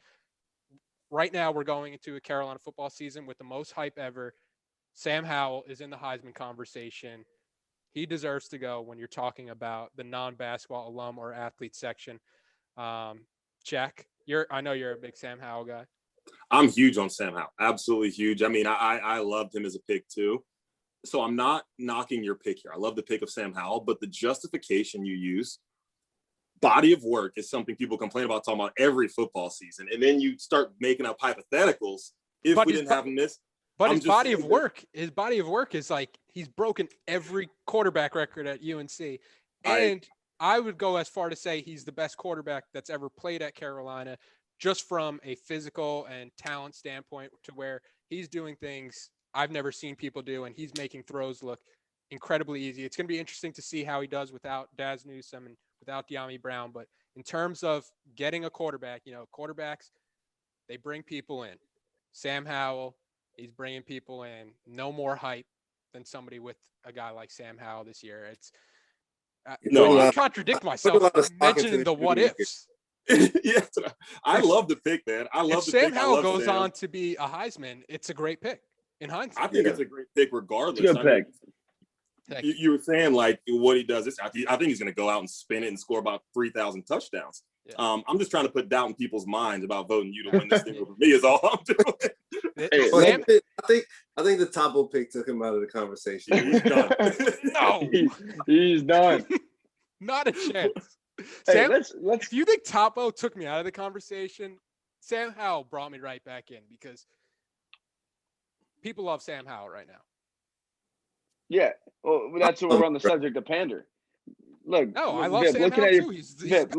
right now we're going into a Carolina football season with the most hype ever. Sam Howell is in the Heisman conversation. He deserves to go when you're talking about the non-basketball alum or athlete section. Jack, I know you're a big Sam Howell guy. I'm huge on Sam Howell. Absolutely huge. I mean, I loved him as a pick too. So I'm not knocking your pick here. I love the pick of Sam Howell, but the justification you use, body of work, is something people complain about talking about every football season. And then you start making up hypotheticals. If we didn't have him this. But his body of work is like he's broken every quarterback record at UNC. And I would go as far to say he's the best quarterback that's ever played at Carolina, just from a physical and talent standpoint, to where he's doing things I've never seen people do, and he's making throws look incredibly easy. It's going to be interesting to see how he does without Daz Newsome and without De'Ami Brown. But in terms of getting a quarterback, quarterbacks, they bring people in. Sam Howell, he's bringing people in. No more hype than somebody with a guy like Sam Howell this year. It's I contradict myself mentioning the what ifs. Yeah, I love the pick, man. I love the pick. Sam Howell goes on to be a Heisman, it's a great pick in hindsight. I think it's a great pick regardless. It's a good pick. You were saying like what he does. I think he's going to go out and spin it and score about 3,000 touchdowns. Yeah. I'm just trying to put doubt in people's minds about voting you to win this thing over me is all I'm doing. I think the Topo pick took him out of the conversation. He's done. No, he's done. Not a chance. Hey, Sam, let's. If you think Topo took me out of the conversation, Sam Howell brought me right back in, because people love Sam Howell right now. Yeah, well, that's what we're on the subject of pander. Look, no, I love Sam Howell too.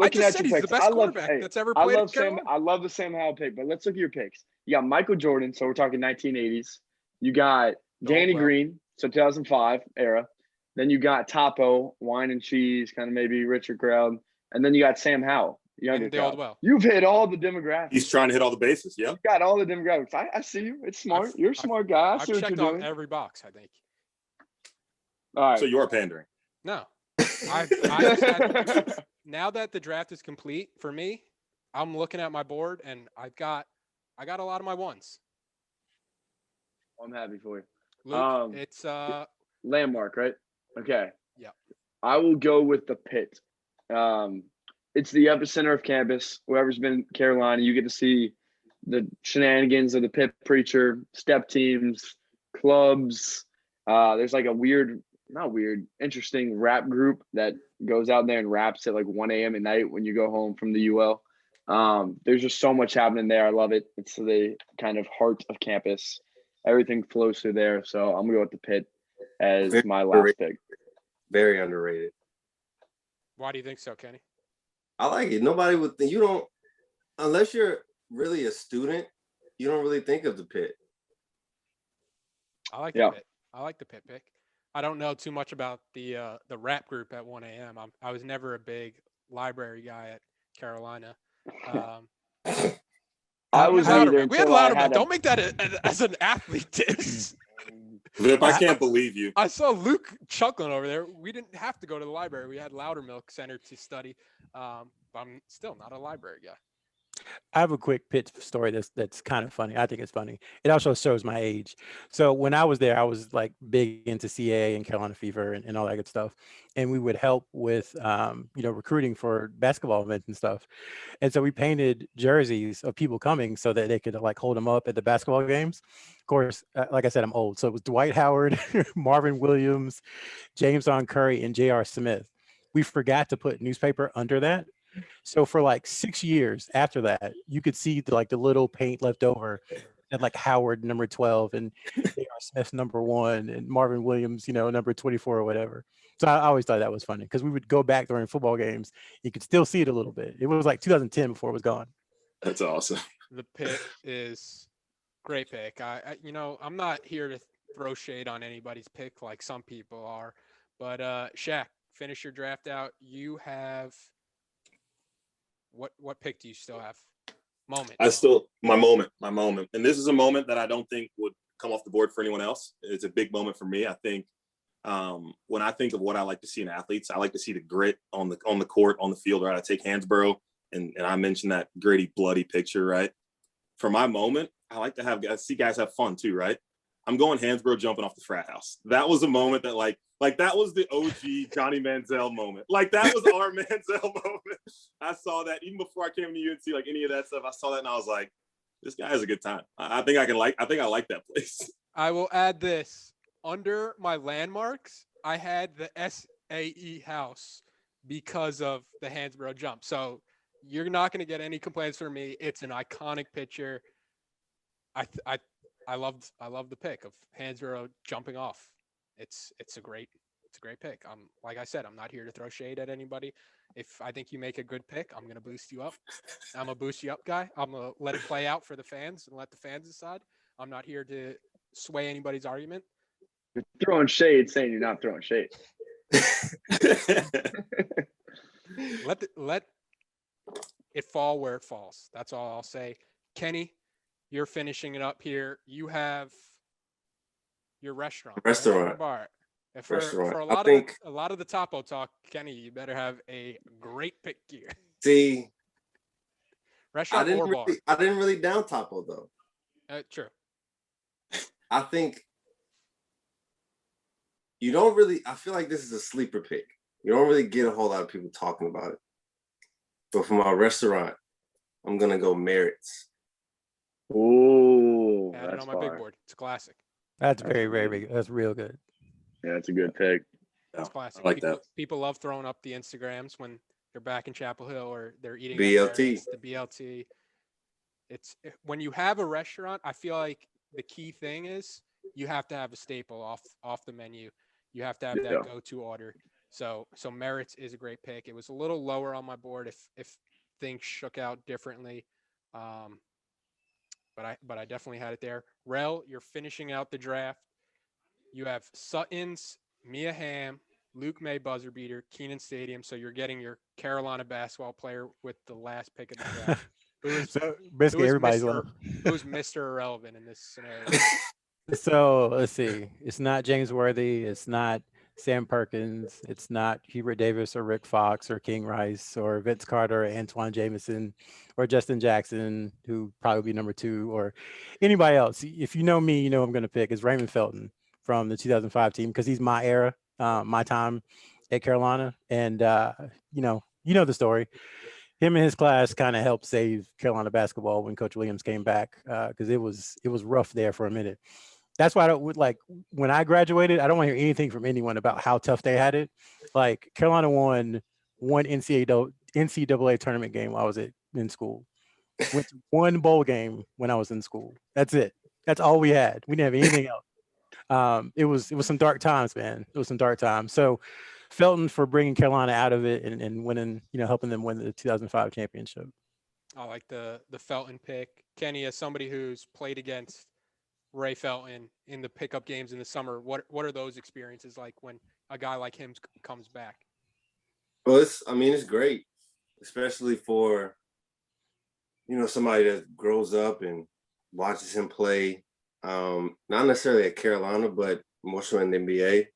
I just said he's the best quarterback that's ever played at Carolina. I love the Sam Howell pick, but let's look at your picks. You got Michael Jordan, so we're talking 1980s. You got Danny Green, so 2005 era. Then you got Topo, wine and cheese, kind of maybe Richard Crowd. And then you got Sam Howell. You've hit all the demographics. He's trying to hit all the bases. Yeah, you got all the demographics. I see you. It's smart. You're a smart guy. I've checked off every box, I think. All right. So you're pandering. No. Now that the draft is complete for me, I'm looking at my board and I got a lot of my ones. I'm happy for you. Luke, it's landmark, right? Okay. Yeah. I will go with the Pit. It's the epicenter of campus. Whoever's been in Carolina, you get to see the shenanigans of the Pit preacher, step teams, clubs. There's like a interesting rap group that goes out there and raps at like 1 a.m. at night when you go home from the UL. There's just so much happening there. I love it. It's the kind of heart of campus. Everything flows through there. So I'm going to go with the Pit as my last pick. Very underrated. Why do you think so, Kenny? I like it. Nobody would think, unless you're really a student, you don't really think of the Pit. I like the Pit. I like the Pit pick. I don't know too much about the rap group at 1 a.m. I was never a big library guy at Carolina. I was either. We had Loudermilk. Don't make that as an athlete diss. Vip, I can't believe you. I saw Luke chuckling over there. We didn't have to go to the library. We had Loudermilk Center to study. But I'm still not a library guy. I have a quick Pitt story that's kind of funny. I think it's funny. It also shows my age. So when I was there, I was like big into CAA and Carolina Fever and all that good stuff. And we would help with, recruiting for basketball events and stuff. And so we painted jerseys of people coming so that they could like hold them up at the basketball games. Of course, like I said, I'm old. So it was Dwight Howard, Marvin Williams, James On Curry, and J.R. Smith. We forgot to put newspaper under that. So for like 6 years after that, you could see the little paint left over and like Howard number 12 and J.R. Smith number 1 and Marvin Williams, number 24 or whatever. So I always thought that was funny because we would go back during football games. You could still see it a little bit. It was like 2010 before it was gone. That's awesome. The Pit is great pick. I'm not here to throw shade on anybody's pick like some people are, but Shaq, finish your draft out. You have. What pick do you still have? Moment. My moment. And this is a moment that I don't think would come off the board for anyone else. It's a big moment for me. I think when I think of what I like to see in athletes, I like to see the grit on the court, on the field, right? I take Hansborough and I mentioned that gritty, bloody picture, right? For my moment, I like to see guys have fun too, right? I'm going Hansborough jumping off the frat house. That was a moment that like that was the OG Johnny Manziel moment. Like that was our Manziel moment. I saw that even before I came to UNC, like any of that stuff. I saw that and I was like, This guy has a good time. I think I like that place. I will add this. Under my landmarks, I had the SAE house because of the Hansborough jump. So you're not going to get any complaints from me. It's an iconic picture. I love the pick of Hansborough jumping off. It's a great pick. Like I said, I'm not here to throw shade at anybody. If I think you make a good pick, I'm gonna boost you up. I'm a boost you up guy. I'm gonna let it play out for the fans and let the fans decide. I'm not here to sway anybody's argument. You're throwing shade, saying you're not throwing shade. Let it fall where it falls. That's all I'll say. Kenny, you're finishing it up here. You have your restaurant. Restaurant. Bar. Restaurant. For a lot of the topo talk, Kenny, you better have a great pick here. See, restaurant or bar. I didn't really down topo though. True. I think you don't really. I feel like this is a sleeper pick. You don't really get a whole lot of people talking about it. But for my restaurant, I'm gonna go Merritt's. Ooh, Add it on my big board. It's a classic. That's very, very big. That's real good. Yeah, that's a good pick. That's classic. I like that. People love throwing up the Instagrams when they're back in Chapel Hill or they're eating BLT. The BLT. It's when you have a restaurant, I feel like the key thing is you have to have a staple off the menu. You have to have that go-to order. So Merritt's is a great pick. It was a little lower on my board if things shook out differently. But I definitely had it there. Rel, you're finishing out the draft. You have Sutton's, Mia Hamm, Luke May buzzer beater, Keenan Stadium. So you're getting your Carolina basketball player with the last pick of the draft. So basically everybody's who's Mr. Irrelevant in this scenario? So let's see. It's not James Worthy. It's not Sam Perkins. It's not Hubert Davis or Rick Fox or King Rice or Vince Carter or Antoine Jameson or Justin Jackson, who probably be number 2, or anybody else. If you know me, you know I'm going to pick is Raymond Felton from the 2005 team because he's my era, my time at Carolina. And, you know the story. Him and his class kind of helped save Carolina basketball when Coach Williams came back because it was rough there for a minute. That's why I don't like when I graduated, I don't want to hear anything from anyone about how tough they had it. Like Carolina won one NCAA tournament game while I was in school. Went to one bowl game when I was in school. That's it. That's all we had. We didn't have anything else. It was some dark times, man. It was some dark times. So Felton for bringing Carolina out of it and winning, helping them win the 2005 championship. I like the Felton pick. Kenny, as somebody who's played against Ray Felton in the pickup games in the summer, what are those experiences like when a guy like him comes back? Well, it's great, especially for somebody that grows up and watches him play, not necessarily at Carolina, but more so in the NBA.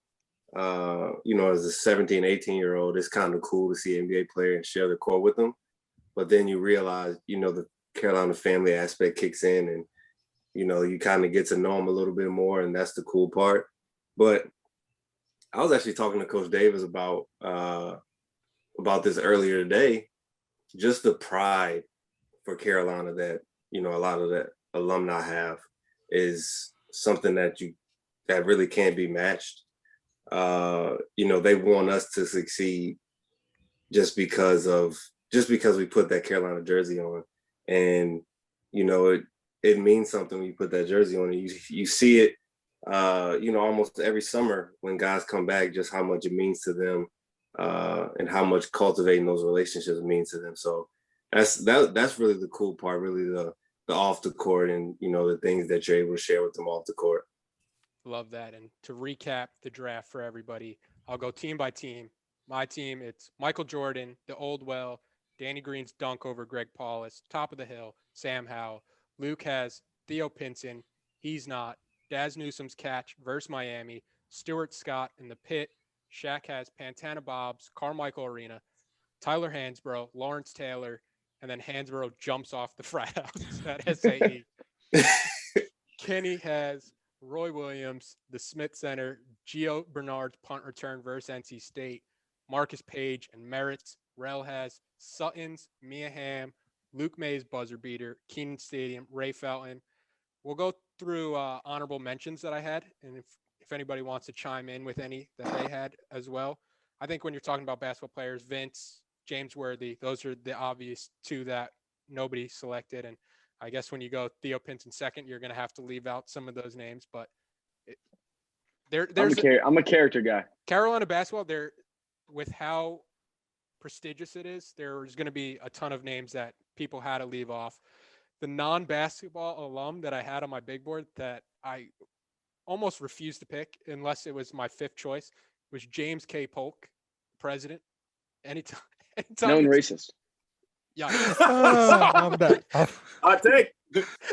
As a 17, 18-year-old, it's kind of cool to see an NBA player and share the court with them. But then you realize, the Carolina family aspect kicks in and, you kind of get to know him a little bit more, and that's the cool part. But I was actually talking to Coach Davis about this earlier today, just the pride for Carolina that, a lot of the alumni have is something that really can't be matched. They want us to succeed just because we put that Carolina jersey on, and it means something when you put that jersey on. And you see it, almost every summer when guys come back, just how much it means to them, and how much cultivating those relationships means to them. So that's really the cool part, really the off the court and the things that you're able to share with them off the court. Love that. And to recap the draft for everybody, I'll go team by team. My team, it's Michael Jordan, the old well, Danny Green's dunk over Greg Paulus, top of the hill, Sam Howell. Luke has Theo Pinson. He's not. Daz Newsom's catch versus Miami. Stuart Scott in the pit. Shaq has Pantana Bob's, Carmichael Arena. Tyler Hansborough, Lawrence Taylor, and then Hansborough jumps off the frat house at SAE. Kenny has Roy Williams, the Smith Center, Gio Bernard's punt return versus NC State, Marcus Page and Merritt's. Rel has Sutton's, Mia Hamm, Luke Mays buzzer beater, Keenan Stadium, Ray Felton. We'll go through honorable mentions that I had, and if anybody wants to chime in with any that they had as well. I think when you're talking about basketball players, Vince, James Worthy, those are the obvious two that nobody selected. And I guess when you go Theo Pinson second, you're going to have to leave out some of those names. But I'm a character guy. Carolina basketball, with how prestigious it is, there's going to be a ton of names that people had to leave off. The non-basketball alum that I had on my big board that I almost refused to pick unless it was my fifth choice was James K. Polk, president. Anytime Known racist. Yeah. I'm back. I take.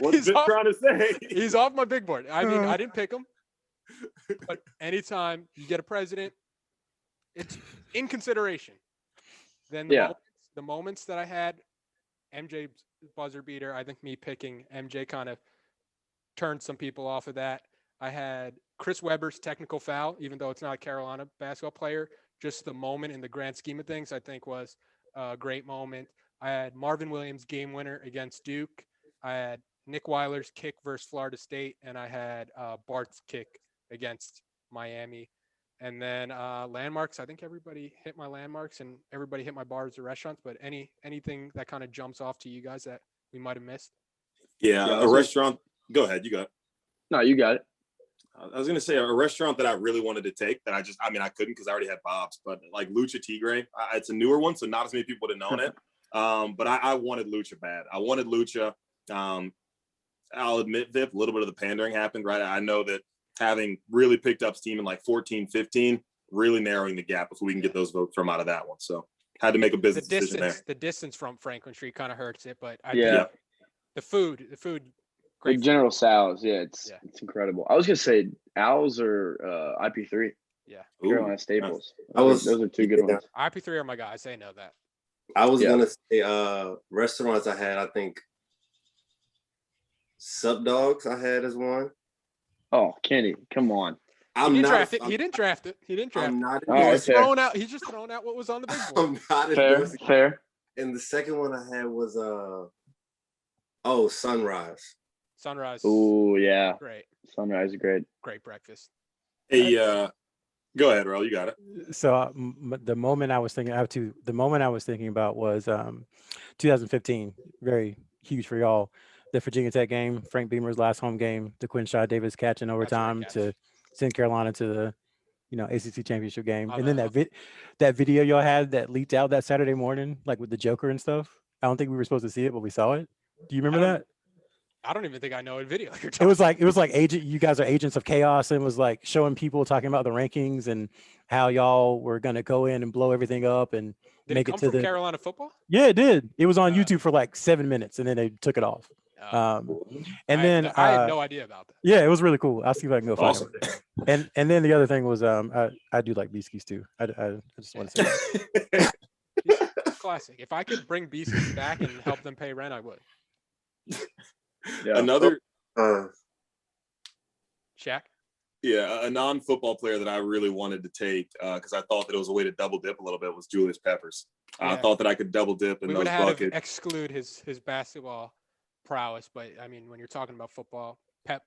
What's Vince trying to say? He's off my big board. I mean, I didn't pick him, but anytime you get a president, it's in consideration. Then the moments that I had, MJ buzzer beater, I think me picking MJ kind of turned some people off of that. I had Chris Webber's technical foul, even though it's not a Carolina basketball player. Just the moment in the grand scheme of things, I think was a great moment. I had Marvin Williams' game winner against Duke. I had Nick Weiler's kick versus Florida State, and I had Bart's kick against Miami. And then landmarks, I think everybody hit my landmarks and everybody hit my bars or restaurants, but anything that kind of jumps off to you guys that we might have missed? Yeah, a restaurant. Go ahead, you got it. No, you got it. I was going to say a restaurant that I really wanted to take that I couldn't because I already had Bob's, but like Lucha Tigre, it's a newer one, so not as many people would have known it. But I wanted Lucha bad. I wanted Lucha. I'll admit, Vip, a little bit of the pandering happened, right? I know that having really picked up steam in like 14, 15, really narrowing the gap if we can get those votes from out of that one. So had to make a business decision there. The distance from Franklin Street kind of hurts it, but I think the food, great. Like General Sal's, it's incredible. I was gonna say Owls or IP3. Yeah, Carolina Staples. Nice. Those are two good ones. IP3 are my guys. They know that. I was gonna say restaurants I had. I think Sub Dogs I had as one. Oh, Kenny, come on. He didn't draft it. He didn't draft it. I'm not. He's just throwing out what was on the big board. I'm not fair. And the second one I had was Sunrise. Sunrise. Oh yeah. Great. Sunrise is great. Great breakfast. Hey, go ahead, Rel. You got it. So the moment I was thinking about was 2015. Very huge for y'all. The Virginia Tech game, Frank Beamer's last home game, the Quinshot Davis catch in overtime to send Carolina to the, ACC championship game. And then that video y'all had that leaked out that Saturday morning, like with the Joker and stuff. I don't think we were supposed to see it, but we saw it. Do you remember that? I don't even think I know what video you're talking. It was like you guys are agents of chaos, and it was like showing people talking about the rankings and how y'all were gonna go in and blow everything up and make it to the Carolina football. Yeah, it did. It was on YouTube for like 7 minutes, and then they took it off. And I had no idea about that. Yeah, it was really cool. I'll see if I can go find it. And then the other thing was I do like Beaskies too. I just want to say that. Classic. If I could bring Beaskies back and help them pay rent, I would. Yeah. Another Shaq. Yeah, a non-football player that I really wanted to take because I thought that it was a way to double dip a little bit was Julius Peppers. I thought that I could double dip in those buckets. We would have to exclude his basketball prowess, but I mean, when you're talking about football, Pep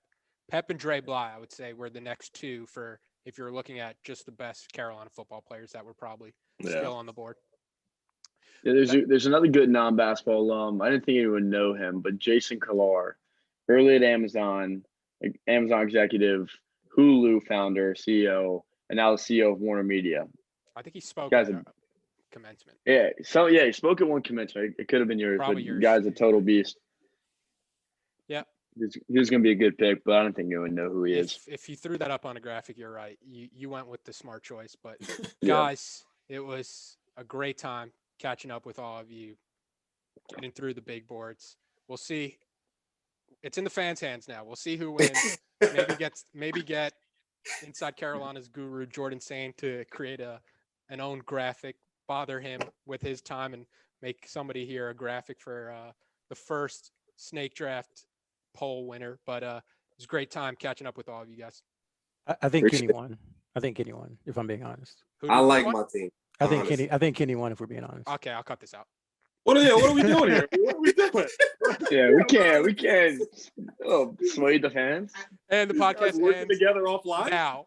and Dre Bly, I would say were the next two for if you're looking at just the best Carolina football players that were probably still on the board. Yeah, there's another good non-basketball alum. I didn't think anyone would know him, but Jason Killar, early at Amazon executive, Hulu founder, CEO, and now the CEO of Warner Media. I think he spoke at commencement. Yeah, he spoke at one commencement. It could have been yours, but the guy's a total beast. Yeah. He was going to be a good pick, but I don't think anyone would know who he is. If you threw that up on a graphic, you're right. You went with the smart choice. But, guys, it was a great time catching up with all of you, getting through the big boards. We'll see. It's in the fans' hands now. We'll see who wins. maybe get Inside Carolina's guru, Jordan Sane, to create an own graphic, bother him with his time, and make somebody here a graphic for the first snake draft poll winner. But it was a great time catching up with all of you guys. I think Kenny won. If I'm being honest. I like my team. I think Kenny won, if we're being honest. Okay, I'll cut this out. What are we doing here? What are we doing? Yeah, we can't sway the fans. And the Guys podcast working ends together offline. now.